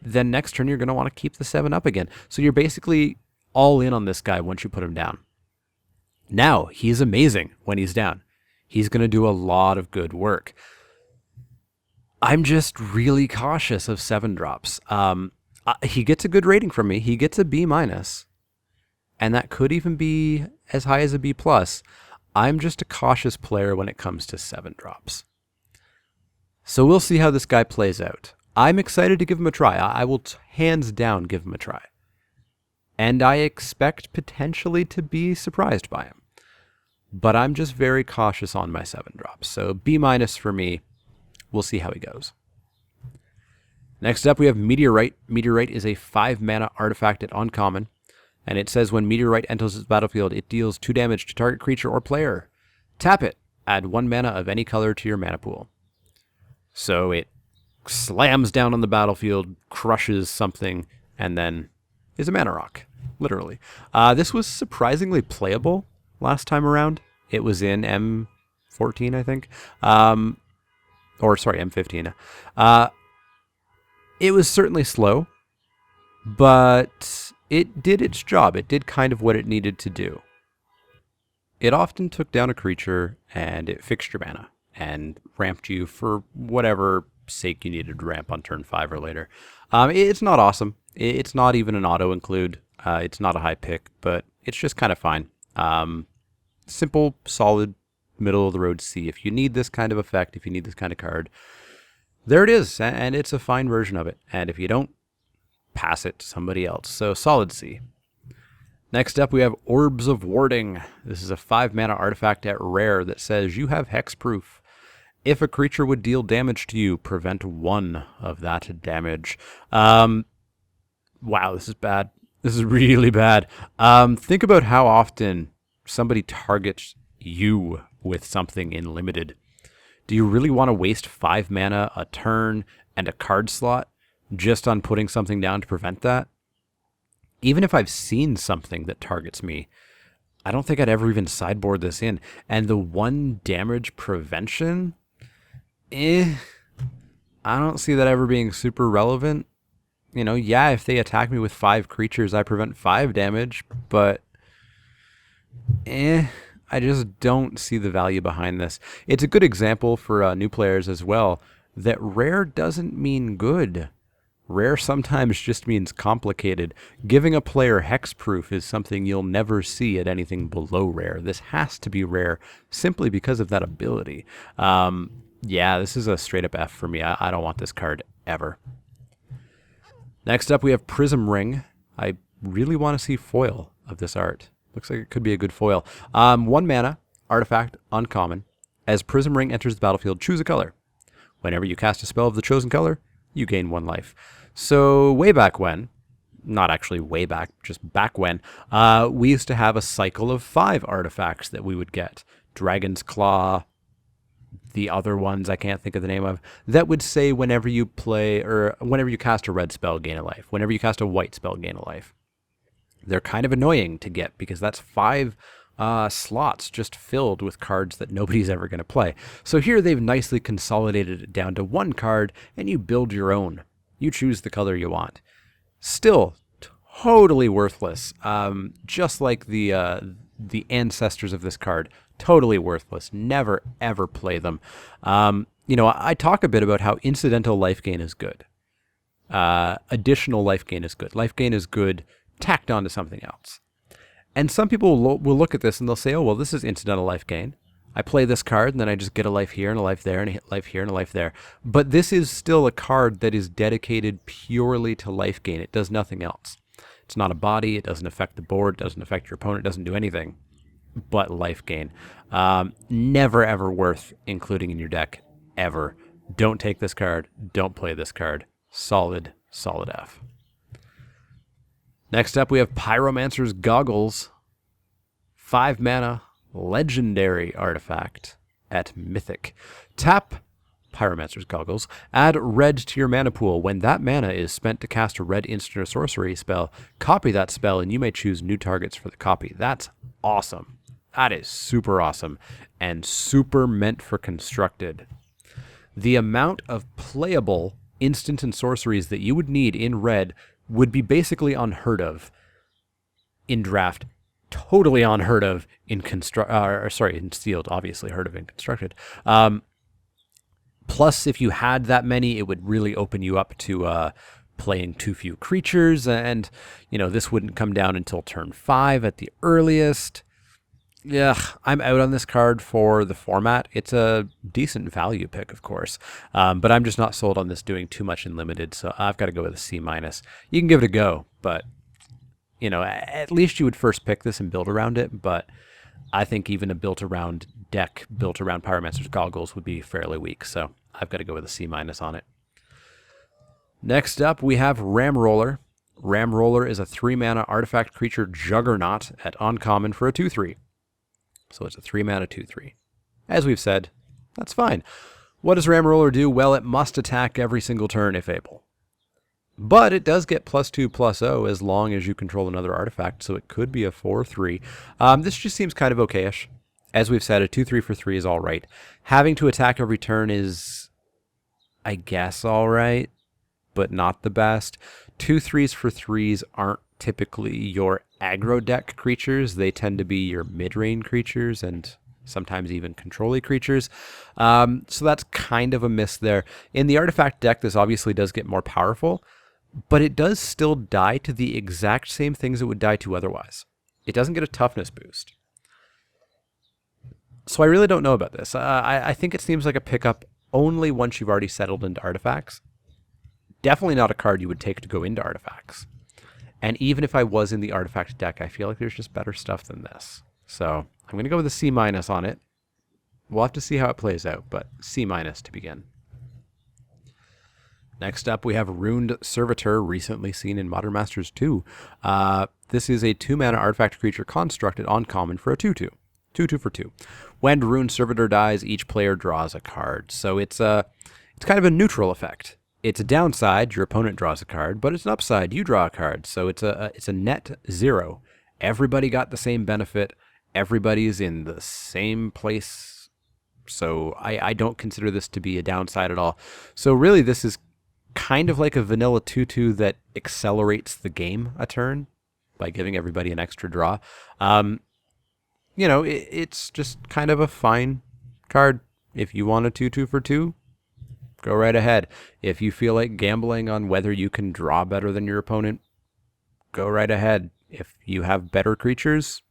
[SPEAKER 1] then next turn, you're going to want to keep the 7 up again. So you're basically all in on this guy once you put him down. Now, he's amazing when he's down. He's going to do a lot of good work. I'm just really cautious of 7 drops. He gets a good rating from me. He gets a B-, and that could even be as high as a B+. I'm just a cautious player when it comes to 7 drops. So we'll see how this guy plays out. I'm excited to give him a try. I will hands down give him a try. And I expect potentially to be surprised by him. But I'm just very cautious on my 7 drops. So B- for me. We'll see how he goes. Next up, we have Meteorite. Meteorite is a 5 mana artifact at uncommon. And it says when Meteorite enters the battlefield, it deals 2 damage to target creature or player. Tap it. Add 1 mana of any color to your mana pool. So it slams down on the battlefield, crushes something, and then is a mana rock, literally. This was surprisingly playable last time around. it was in M14, I think. Or sorry, M15. It was certainly slow, but it did its job. It did kind of what it needed to do. It often took down a creature and it fixed your mana and ramped you for whatever sake you needed to ramp on turn 5 or later. It's not awesome. It's not even an auto include. It's not a high pick, but it's just kind of fine. Simple, solid, middle of the road C. If you need this kind of effect, if you need this kind of card, there it is, and it's a fine version of it. And if you don't, pass it to somebody else. So solid C. Next up, we have Orbs of Warding. This is a 5-mana artifact at rare that says you have hexproof. If a creature would deal damage to you, prevent 1 of that damage. Wow, this is bad. This is really bad. Think about how often somebody targets you with something in limited. Do you really want to waste 5 mana, a turn, and a card slot just on putting something down to prevent that? Even if I've seen something that targets me, I don't think I'd ever even sideboard this in. And the 1 damage prevention, I don't see that ever being super relevant. You know, yeah, if they attack me with 5 creatures, I prevent 5 damage, but I just don't see the value behind this. It's a good example for new players as well, that rare doesn't mean good. Rare sometimes just means complicated. Giving a player hexproof is something you'll never see at anything below rare. This has to be rare simply because of that ability. Yeah, this is a straight up F for me. I don't want this card ever. Next up, we have Prism Ring. I really want to see foil of this art. Looks like it could be a good foil. 1 mana, artifact, uncommon. As Prism Ring enters the battlefield, choose a color. Whenever you cast a spell of the chosen color, you gain 1 life. So way back when, not actually way back, just back when, we used to have a cycle of 5 artifacts that we would get. Dragon's Claw, the other ones I can't think of the name of, that would say whenever you play, or whenever you cast a red spell, gain a life. Whenever you cast a white spell, gain a life. They're kind of annoying to get because that's 5 slots just filled with cards that nobody's ever going to play. So here they've nicely consolidated it down to 1 card, and you build your own. You choose the color you want. Still totally worthless. Just like the ancestors of this card, totally worthless. Never ever play them. You know, I talk a bit about how incidental life gain is good. Additional life gain is good. Life gain is good tacked onto something else. And some people will look at this and they'll say, oh, well, this is incidental life gain. I play this card and then I just get a life here and a life there and a life here and a life there. But this is still a card that is dedicated purely to life gain. It does nothing else. It's not a body. It doesn't affect the board. It doesn't affect your opponent. It doesn't do anything but life gain. Never, ever worth including in your deck, ever. Don't take this card. Don't play this card. Solid, solid F. Next up, we have Pyromancer's Goggles. 5 mana, legendary artifact at Mythic. Tap Pyromancer's Goggles. Add red to your mana pool. When that mana is spent to cast a red instant or sorcery spell, copy that spell and you may choose new targets for the copy. That's awesome. That is super awesome and super meant for constructed. The amount of playable instant and sorceries that you would need in red would be basically unheard of in draft. Totally unheard of in in sealed, obviously heard of in constructed. Plus, if you had that many, it would really open you up to playing too few creatures, and you know this wouldn't come down until turn 5 at the earliest. Yeah, I'm out on this card for the format. It's a decent value pick, of course, but I'm just not sold on this doing too much in limited, so I've got to go with a C-. You can give it a go, but you know, at least you would first pick this and build around it, but I think even a built-around deck built around Pyromancer's Goggles would be fairly weak, so I've got to go with a C- on it. Next up, we have Ramroller. Ramroller is a 3-mana artifact creature juggernaut at uncommon for a 2/3. So it's a 3-mana 2/3. As we've said, that's fine. What does Ramroller do? Well, it must attack every single turn if able. But it does get +2/+0 as long as you control another artifact, so it could be a 4/3. This just seems kind of okayish. As we've said, a 2/3 for 3 is all right. Having to attack every turn is, I guess, all right, but not the best. 2/3s for 3s aren't typically your aggro deck creatures. They tend to be your mid-range creatures and sometimes even control-y creatures. So that's kind of a miss there. In the artifact deck, this obviously does get more powerful, but it does still die to the exact same things it would die to otherwise. It doesn't get a toughness boost. So I really don't know about this. I think it seems like a pickup only once you've already settled into artifacts. Definitely not a card you would take to go into artifacts. And even if I was in the artifact deck, I feel like there's just better stuff than this. So I'm going to go with a C- on it. We'll have to see how it plays out, but C- to begin. Next up, we have Runed Servitor, recently seen in Modern Masters 2. This is a 2-mana artifact creature constructed on common for a 2/2. 2/2 for 2. When Runed Servitor dies, each player draws a card. So it's kind of a neutral effect. It's a downside, your opponent draws a card, but it's an upside, you draw a card. So it's a net 0. Everybody got the same benefit. Everybody's in the same place. So I don't consider this to be a downside at all. So really, this is kind of like a vanilla 2/2 that accelerates the game a turn by giving everybody an extra draw. You know, it's just kind of a fine card. If you want a 2/2 for 2, go right ahead. If you feel like gambling on whether you can draw better than your opponent, go right ahead. If you have better creatures,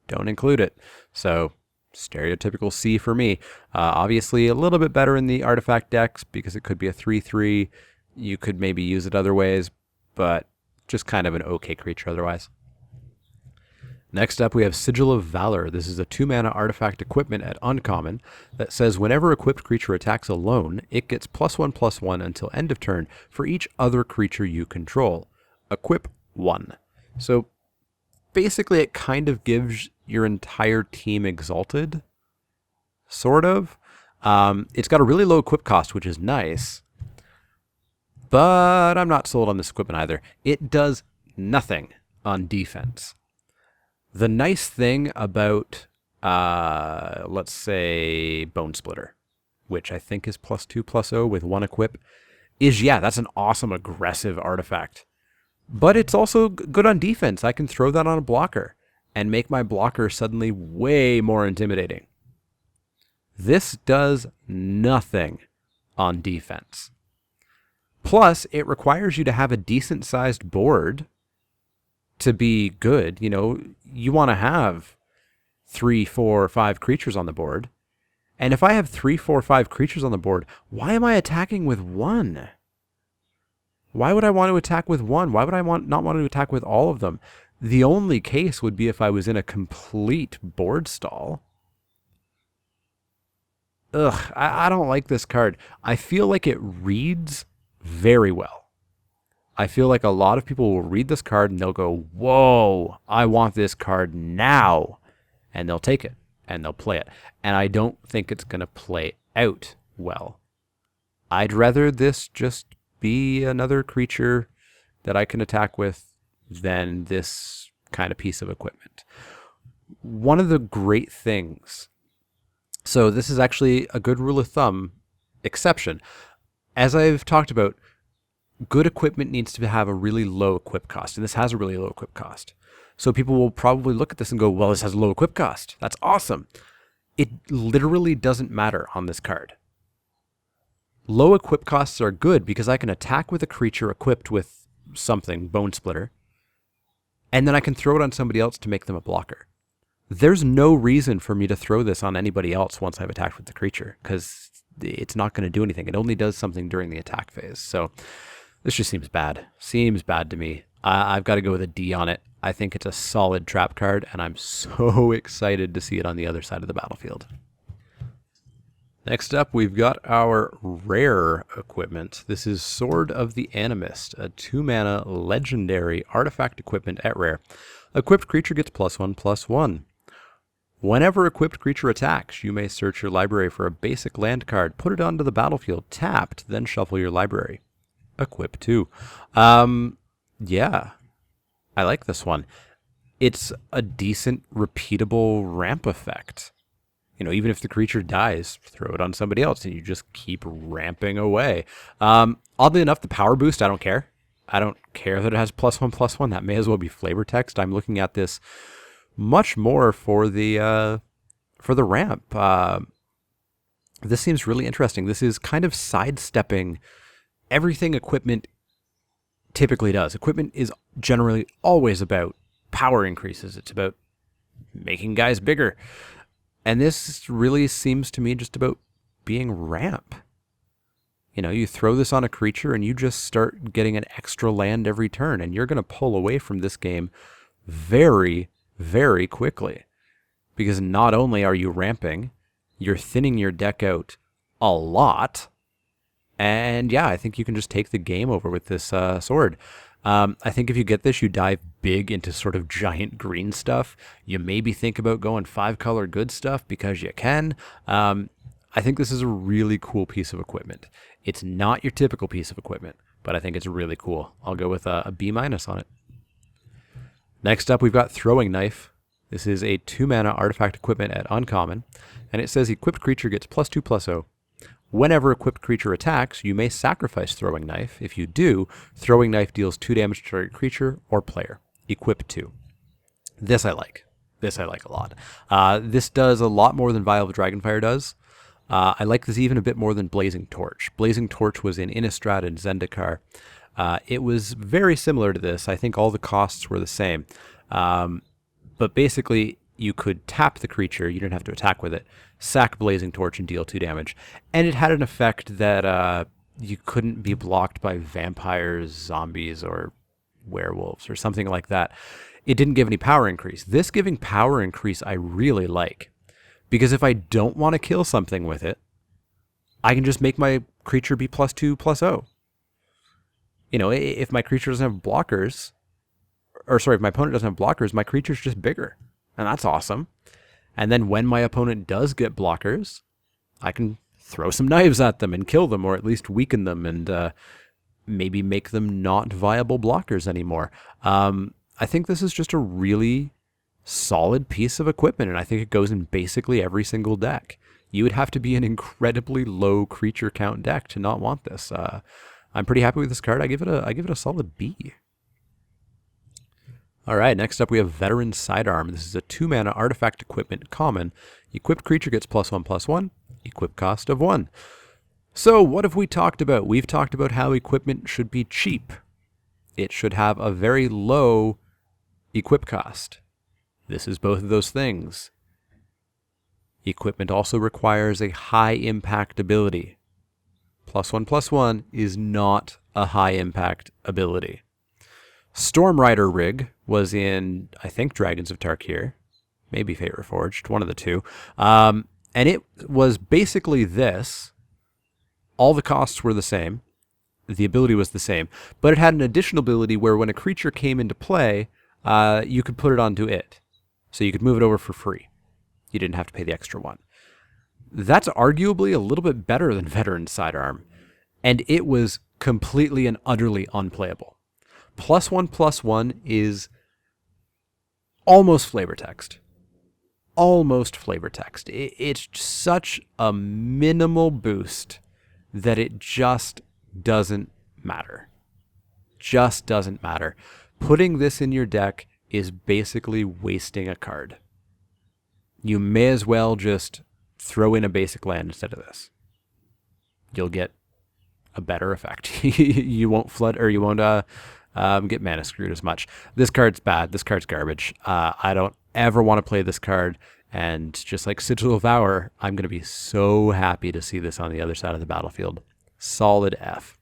[SPEAKER 1] don't include it. So stereotypical C for me. Obviously a little bit better in the artifact decks because it could be a 3/3. You could maybe use it other ways, but just kind of an okay creature otherwise. Next up, we have Sigil of Valor. This is a 2-mana artifact equipment at uncommon that says whenever equipped creature attacks alone, it gets +1/+1 until end of turn for each other creature you control. Equip 1. So basically it kind of gives your entire team Exalted, sort of. It's got a really low equip cost, which is nice, but I'm not sold on this equipment either. It does nothing on defense. The nice thing about, let's say, Bone Splitter, which I think is +2/+0 with 1 equip, is, yeah, that's an awesome aggressive artifact. But it's also good on defense. I can throw that on a blocker and make my blocker suddenly way more intimidating. This does nothing on defense. Plus, it requires you to have a decent-sized board to be good. You know, you want to have 3, 4, 5 creatures on the board. And if I have 3, 4, 5 creatures on the board, why am I attacking with 1? Why would I want to attack with 1? Why would I not want to attack with all of them? The only case would be if I was in a complete board stall. Ugh, I don't like this card. I feel like it reads very well. I feel like a lot of people will read this card and they'll go, whoa, I want this card now. And they'll take it and they'll play it. And I don't think it's going to play out well. I'd rather this just be another creature that I can attack with than this kind of piece of equipment. One of the great things, so this is actually a good rule of thumb exception. As I've talked about, good equipment needs to have a really low equip cost, and this has a really low equip cost. So people will probably look at this and go, well, this has a low equip cost. That's awesome. It literally doesn't matter on this card. Low equip costs are good because I can attack with a creature equipped with something, Bone Splitter, and then I can throw it on somebody else to make them a blocker. There's no reason for me to throw this on anybody else once I've attacked with the creature, because it's not going to do anything. It only does something during the attack phase. So this just seems bad. Seems bad to me. I've got to go with a D on it. I think it's a solid trap card, and I'm so excited to see it on the other side of the battlefield. Next up, we've got our rare equipment. This is Sword of the Animist, a 2-mana legendary artifact equipment at rare. Equipped creature gets +1/+1. Whenever equipped creature attacks, you may search your library for a basic land card, put it onto the battlefield tapped, then shuffle your library. Equip 2. Yeah, I like this one. it's a decent, repeatable ramp effect. You know, even if the creature dies, throw it on somebody else, and you just keep ramping away. Oddly enough, the power boost, I don't care. I don't care that it has +1/+1. That may as well be flavor text. I'm looking at this much more for the ramp. This seems really interesting. This is kind of sidestepping everything equipment typically does. Equipment is generally always about power increases. It's about making guys bigger. And this really seems to me just about being ramp. You know, you throw this on a creature and you just start getting an extra land every turn, and you're going to pull away from this game very, very quickly. Because not only are you ramping, you're thinning your deck out a lot. And yeah, I think you can just take the game over with this sword. I think if you get this, you dive big into sort of giant green stuff. You maybe think about going 5-color good stuff because you can. I think this is a really cool piece of equipment. It's not your typical piece of equipment, but I think it's really cool. I'll go with a B- on it. Next up, we've got Throwing Knife. This is a 2-mana artifact equipment at uncommon, and it says equipped creature gets +2/+0. Whenever equipped creature attacks, you may sacrifice Throwing Knife. If you do, Throwing Knife deals 2 damage to target creature or player. Equip 2. This I like. This I like a lot. This does a lot more than Vial of Dragonfire does. I like this even a bit more than Blazing Torch. Blazing Torch was in Innistrad and Zendikar. It was very similar to this. I think all the costs were the same. But basically, you could tap the creature. You didn't have to attack with it. Sack Blazing Torch and deal 2 damage. And it had an effect that you couldn't be blocked by vampires, zombies, or werewolves, or something like that. It didn't give any power increase. This giving power increase I really like. Because if I don't want to kill something with it, I can just make my creature be +2/+0. You know, if my creature doesn't have blockers, if my opponent doesn't have blockers, my creature's just bigger. And that's awesome. And then when my opponent does get blockers, I can throw some knives at them and kill them, or at least weaken them and maybe make them not viable blockers anymore. I think this is just a really solid piece of equipment, and I think it goes in basically every single deck. You would have to be an incredibly low creature count deck to not want this. I'm pretty happy with this card. I give it a solid B. All right, next up we have Veteran Sidearm. This is a 2-mana artifact equipment common. Equipped creature gets +1/+1. Equip cost of 1. So what have we talked about? We've talked about how equipment should be cheap. It should have a very low equip cost. This is both of those things. Equipment also requires a high impact ability. +1/+1 is not a high impact ability. Stormrider Rig was in, I think, Dragons of Tarkir, maybe Fate Reforged, one of the two. And it was basically this. All the costs were the same. The ability was the same. But it had an additional ability where when a creature came into play, you could put it onto it. So you could move it over for free. You didn't have to pay the extra one. That's arguably a little bit better than Veteran Sidearm. And it was completely and utterly unplayable. +1/+1 is almost flavor text. Almost flavor text. It's such a minimal boost that it just doesn't matter. Just doesn't matter. Putting this in your deck is basically wasting a card. You may as well just throw in a basic land instead of this. You'll get a better effect. You won't flood, or you won't get mana screwed as much. This card's bad. This card's garbage. I don't ever want to play this card. And just like Citadel Castellan, I'm going to be so happy to see this on the other side of the battlefield. Solid F.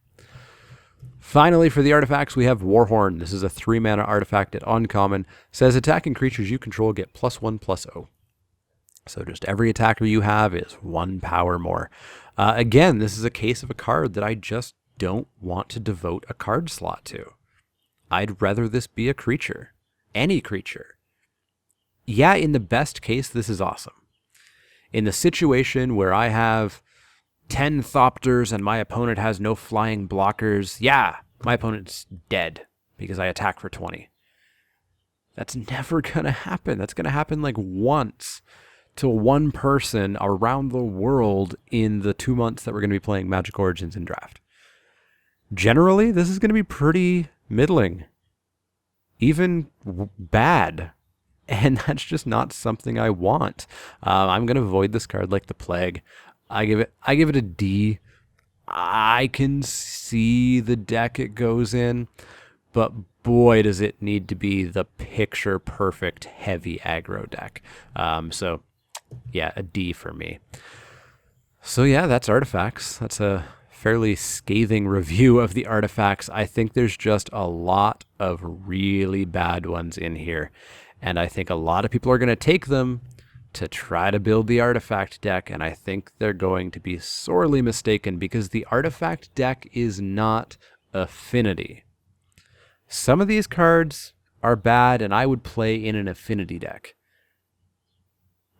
[SPEAKER 1] Finally, for the artifacts, we have Warhorn. This is a 3-mana artifact at uncommon. Says attacking creatures you control get +1/+0. So just every attacker you have is 1 power more. Again, this is a case of a card that I just don't want to devote a card slot to. I'd rather this be a creature. Any creature. Yeah, in the best case, this is awesome. In the situation where I have 10 Thopters and my opponent has no flying blockers, yeah, my opponent's dead because I attack for 20. That's never going to happen. That's going to happen like once to one person around the world in the 2 months that we're going to be playing Magic Origins in Draft. Generally, this is going to be pretty middling, even bad, and that's just not something I want. I'm going to avoid this card like the plague. I give it a D. I can see the deck it goes in, but boy, does it need to be the picture perfect heavy aggro deck. So yeah, a D for me. So yeah, that's artifacts. That's a fairly scathing review of the artifacts. I think there's just a lot of really bad ones in here, and I think a lot of people are going to take them to try to build the artifact deck, and I think they're going to be sorely mistaken, because the artifact deck is not affinity. Some of these cards are bad, and I would play in an affinity deck.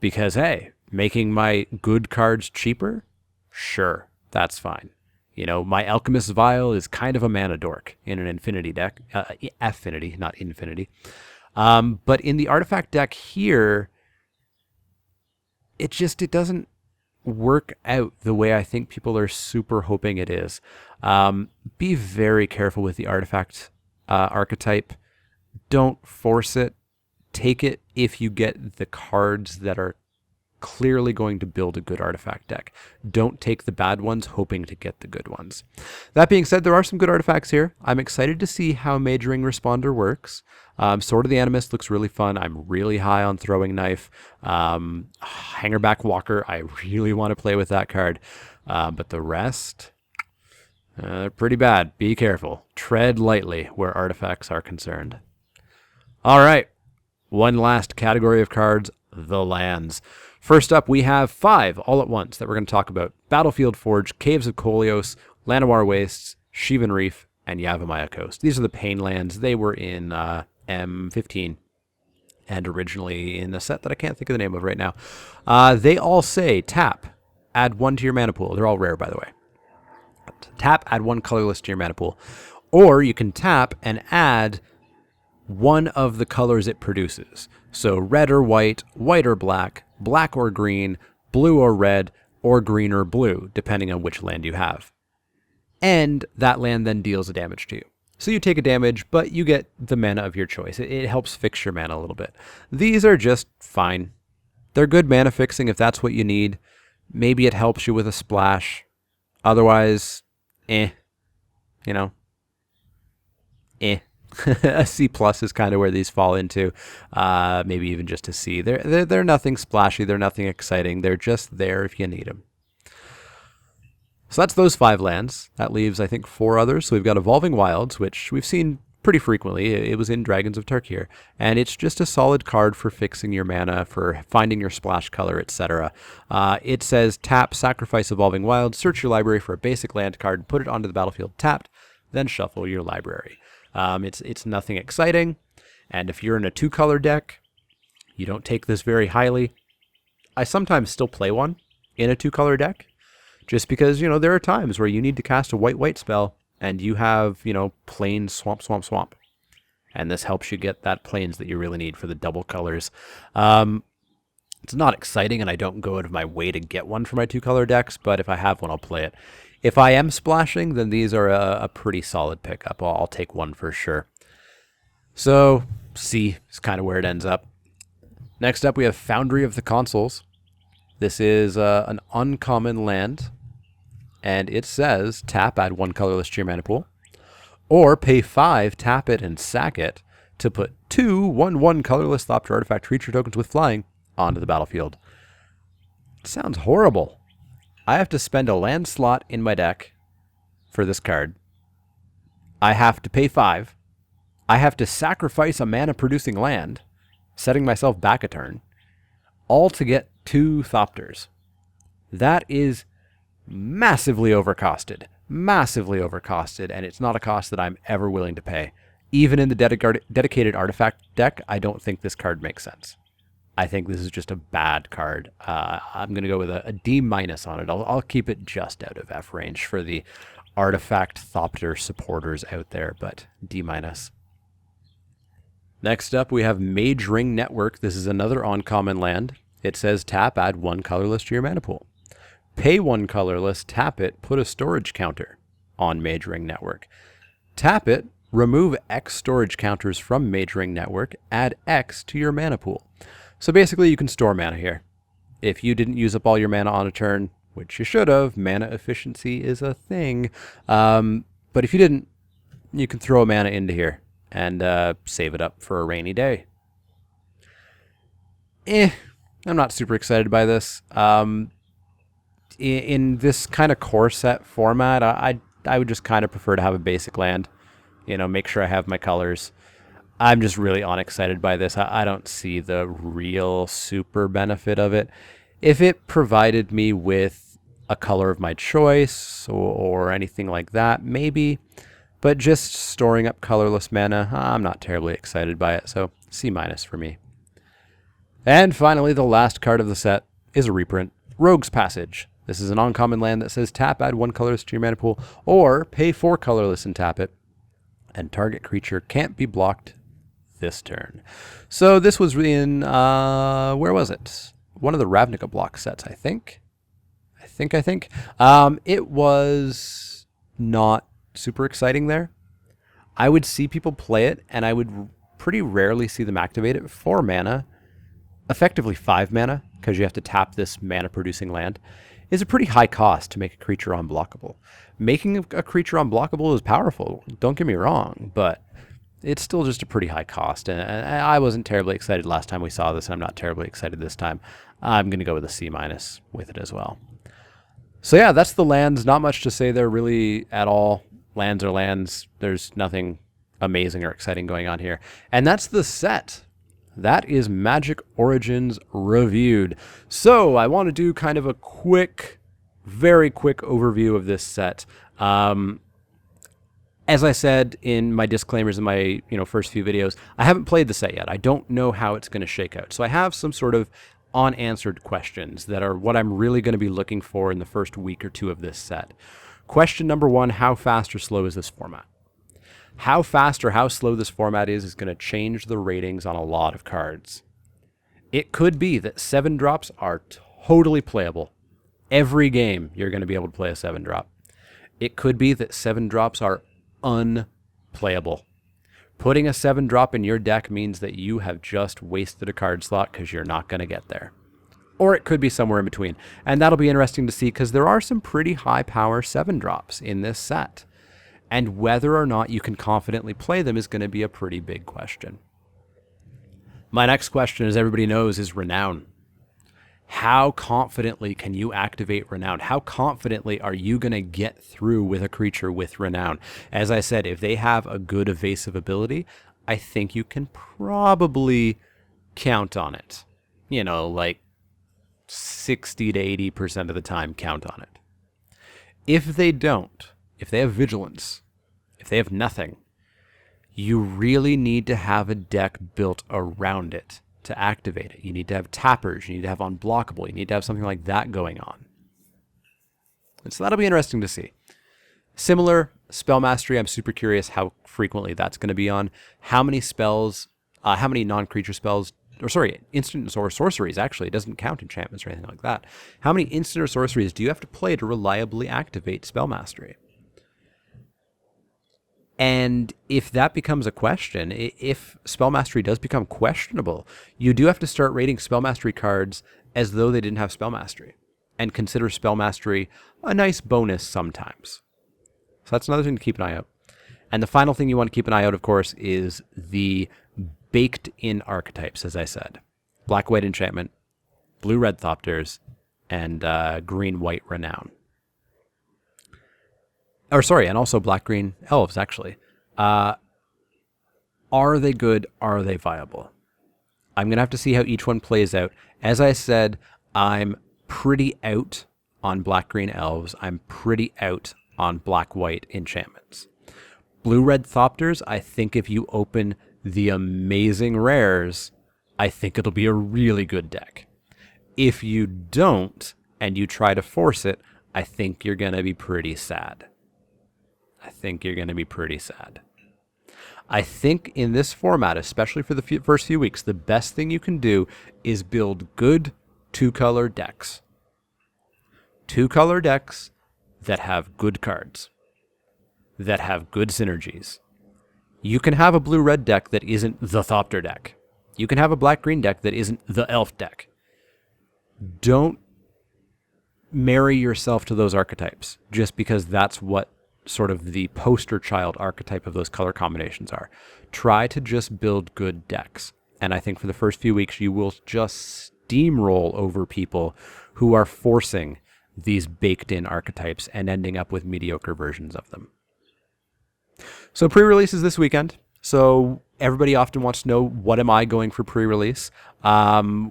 [SPEAKER 1] Because, hey, making my good cards cheaper? Sure, that's fine. You know, my Alchemists Vile is kind of a mana dork in an infinity deck. Affinity, not infinity. But in the artifact deck here, it doesn't work out the way I think people are super hoping it is. Be very careful with the artifact archetype. Don't force it. Take it if you get the cards that are clearly going to build a good artifact deck. Don't take the bad ones hoping to get the good ones. That being said, there are some good artifacts here. I'm excited to see how Majoring Responder works. Sword of the Animist looks really fun. I'm really high on Throwing Knife. Hangarback Walker, I really want to play with that card. But the rest, pretty bad. Be careful. Tread lightly where artifacts are concerned. All right. One last category of cards, the lands. First up, we have 5 all at once that we're going to talk about. Battlefield Forge, Caves of Kolios, Llanowar Wastes, Shivan Reef, and Yavimaya Coast. These are the Pain lands. They were in M15 and originally in a set that I can't think of the name of right now. They all say tap, add 1 to your mana pool. They're all rare, by the way. Tap, add 1 colorless to your mana pool. Or you can tap and add one of the colors it produces. So red or white, white or black, black or green, blue or red, or green or blue, depending on which land you have. And that land then deals a damage to you. So you take a damage, but you get the mana of your choice. It helps fix your mana a little bit. These are just fine. They're good mana fixing if that's what you need. Maybe it helps you with a splash. Otherwise, you know, A C+ is kind of where these fall into. Maybe even just a C. They're nothing splashy. They're nothing exciting. They're just there if you need them. So that's those 5 lands. That leaves, I think, 4 others. So we've got Evolving Wilds, which we've seen pretty frequently. It was in Dragons of Tarkir. And it's just a solid card for fixing your mana, for finding your splash color, etc. It says tap, sacrifice Evolving Wilds, search your library for a basic land card, put it onto the battlefield tapped, then shuffle your library. It's nothing exciting, and if you're in a 2-color deck, you don't take this very highly. I sometimes still play one in a 2-color deck, just because, you know, there are times where you need to cast a white-white spell, and you have, you know, plains swamp, swamp, swamp. And this helps you get that plains that you really need for the double colors. It's not exciting, and I don't go out of my way to get one for my 2-color decks, but if I have one, I'll play it. If I am splashing, then these are a pretty solid pickup. I'll take one for sure. So, C is kind of where it ends up. Next up, we have Foundry of the Consuls. This is an uncommon land, and it says tap, add 1 colorless to your mana pool, or pay 5, tap it, and sack it to put 2 1/1 colorless Thopter artifact creature tokens with flying onto the battlefield. Sounds horrible. I have to spend a land slot in my deck for this card. I have to pay 5. I have to sacrifice a mana-producing land, setting myself back a turn, all to get 2 Thopters. That is massively overcosted. Massively overcosted, and it's not a cost that I'm ever willing to pay. Even in the dedicated artifact deck, I don't think this card makes sense. I think this is just a bad card. I'm going to go with a D- on it. I'll keep it just out of F range for the artifact Thopter supporters out there, but D-. Next up, we have Mage Ring Network. This is another uncommon land. It says tap, add 1 colorless to your mana pool. Pay 1 colorless, tap it, put a storage counter on Mage Ring Network. Tap it, remove X storage counters from Mage Ring Network, add X to your mana pool. So basically you can store mana here. If you didn't use up all your mana on a turn, which you should have, mana efficiency is a thing. But if you didn't, you can throw a mana into here and save it up for a rainy day. I'm not super excited by this. In this kind of core set format, I would just kind of prefer to have a basic land. You know, make sure I have my colors. I'm just really unexcited by this. I don't see the real super benefit of it. If it provided me with a color of my choice or anything like that, maybe. But just storing up colorless mana, I'm not terribly excited by it, so C- for me. And finally, the last card of the set is a reprint, Rogue's Passage. This is an uncommon land that says tap, add 1 colorless to your mana pool, or pay 4 colorless and tap it, and target creature can't be blocked this turn. So this was in, where was it? One of the Ravnica block sets, I think. It was not super exciting there. I would see people play it, and I would pretty rarely see them activate it. 4 mana, effectively 5 mana, because you have to tap this mana-producing land, is a pretty high cost to make a creature unblockable. Making a creature unblockable is powerful, don't get me wrong, but it's still just a pretty high cost, and I wasn't terribly excited last time we saw this, and I'm not terribly excited this time. I'm going to go with a C- with it as well. So yeah, that's the lands. Not much to say there really at all. Lands are lands. There's nothing amazing or exciting going on here. And that's the set. That is Magic Origins reviewed. So I want to do kind of a quick, very quick overview of this set. As I said in my disclaimers in my first few videos, I haven't played the set yet. I don't know how it's going to shake out. So I have some sort of unanswered questions that are what I'm really going to be looking for in the first week or two of this set. Question number 1, how fast or slow is this format? How fast or how slow this format is going to change the ratings on a lot of cards. It could be that 7-drops are totally playable. Every game you're going to be able to play a 7-drop. It could be that 7-drops are unplayable. Putting a 7-drop in your deck means that you have just wasted a card slot because you're not going to get there. Or it could be somewhere in between. And that'll be interesting to see because there are some pretty high power 7-drops in this set. And whether or not you can confidently play them is going to be a pretty big question. My next question, as everybody knows, is Renown. How confidently can you activate Renown? How confidently are you going to get through with a creature with Renown? As I said, if they have a good evasive ability, I think you can probably count on it. Like 60 to 80% of the time, count on it. If they don't, if they have vigilance, if they have nothing, you really need to have a deck built around it to activate it. You need to have tappers, you need to have unblockable, you need to have something like that going on. And so that'll be interesting to see. Similar, spell mastery, I'm super curious how frequently that's going to be on. How many spells, how many non-creature spells, instant or sorceries, actually, it doesn't count enchantments or anything like that. How many instant or sorceries do you have to play to reliably activate spell mastery? And if that becomes a question, if spell mastery does become questionable, you do have to start rating spell mastery cards as though they didn't have spell mastery and consider spell mastery a nice bonus sometimes. So that's another thing to keep an eye out. And the final thing you want to keep an eye out, of course, is the baked-in archetypes, as I said. Black-white enchantment, blue-red Thopters, and green-white Renown. And also black-green elves, actually. Are they good? Are they viable? I'm going to have to see how each one plays out. As I said, I'm pretty out on black-green elves. I'm pretty out on black-white enchantments. Blue-red Thopters, I think if you open the amazing rares, I think it'll be a really good deck. If you don't, and you try to force it, I think you're going to be pretty sad. I think in this format, especially for the first few weeks, the best thing you can do is build good 2-color decks. 2-color decks that have good cards, that have good synergies. You can have a blue-red deck that isn't the Thopter deck. You can have a black-green deck that isn't the Elf deck. Don't marry yourself to those archetypes just because that's what sort of the poster child archetype of those color combinations are. Try to just build good decks. And I think for the first few weeks, you will just steamroll over people who are forcing these baked-in archetypes and ending up with mediocre versions of them. So pre-release is this weekend. So everybody often wants to know, what am I going for pre-release?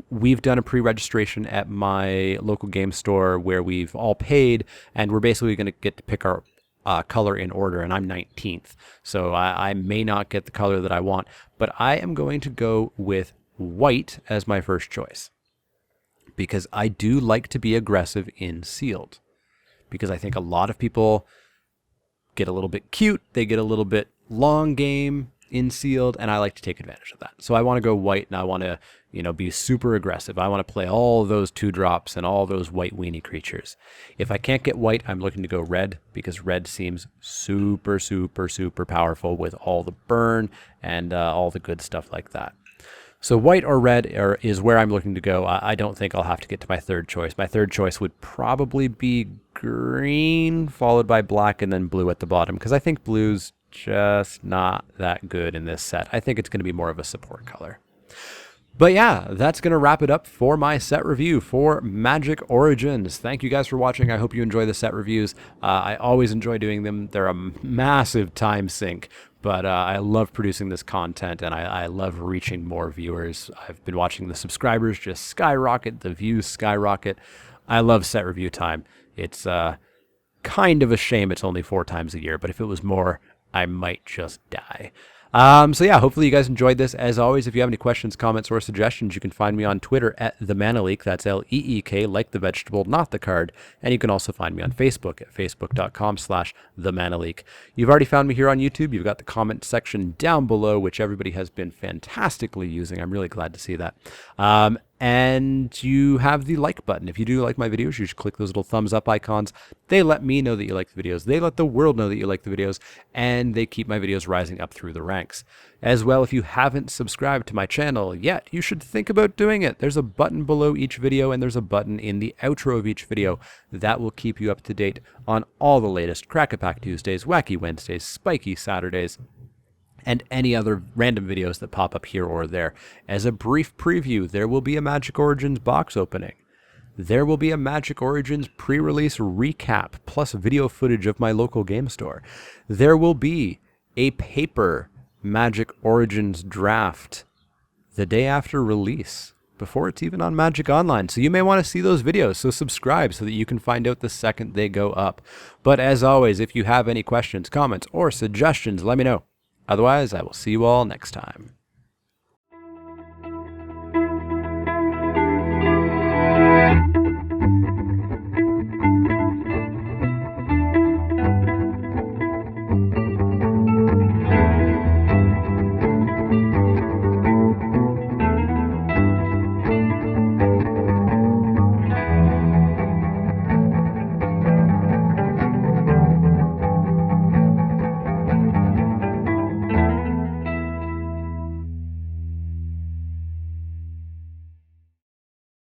[SPEAKER 1] We've done a pre-registration at my local game store where we've all paid, and we're basically going to get to pick our color in order, and I'm 19th. So I may not get the color that I want, but I am going to go with white as my first choice, because I do like to be aggressive in sealed, because I think a lot of people get a little bit cute, they get a little bit long game in sealed, and I like to take advantage of that. So I want to go white, and I want to, be super aggressive. I want to play all those 2-drops and all those white weenie creatures. If I can't get white, I'm looking to go red, because red seems super, super, super powerful with all the burn and all the good stuff like that. So white or red is where I'm looking to go. I don't think I'll have to get to my third choice. My third choice would probably be green, followed by black, and then blue at the bottom, because I think blue's just not that good in this set. I think it's going to be more of a support color. But yeah, that's going to wrap it up for my set review for Magic Origins. Thank you guys for watching. I hope you enjoy the set reviews. I always enjoy doing them. They're a massive time sink, but I love producing this content, and I love reaching more viewers. I've been watching the subscribers just skyrocket, the views skyrocket. I love set review time. It's kind of a shame it's only 4 times a year, but if it was more, I might just die. So yeah, hopefully you guys enjoyed this. As always, if you have any questions, comments, or suggestions, you can find me on Twitter at TheManaLeak. That's L-E-E-K, like the vegetable, not the card. And you can also find me on Facebook at facebook.com/TheManaLeak. You've already found me here on YouTube. You've got the comment section down below, which everybody has been fantastically using. I'm really glad to see that. And you have the like button. If you do like my videos, you should click those little thumbs up icons. They let me know that you like the videos. They let the world know that you like the videos, and they keep my videos rising up through the ranks. As well, if you haven't subscribed to my channel yet, you should think about doing it. There's a button below each video, and there's a button in the outro of each video that will keep you up to date on all the latest Crack-A-Pack Tuesdays, Wacky Wednesdays, Spiky Saturdays, and any other random videos that pop up here or there. As a brief preview, there will be a Magic Origins box opening. There will be a Magic Origins pre-release recap, plus video footage of my local game store. There will be a paper Magic Origins draft the day after release, before it's even on Magic Online. So you may want to see those videos, so subscribe so that you can find out the second they go up. But as always, if you have any questions, comments, or suggestions, let me know. Otherwise, I will see you all next time.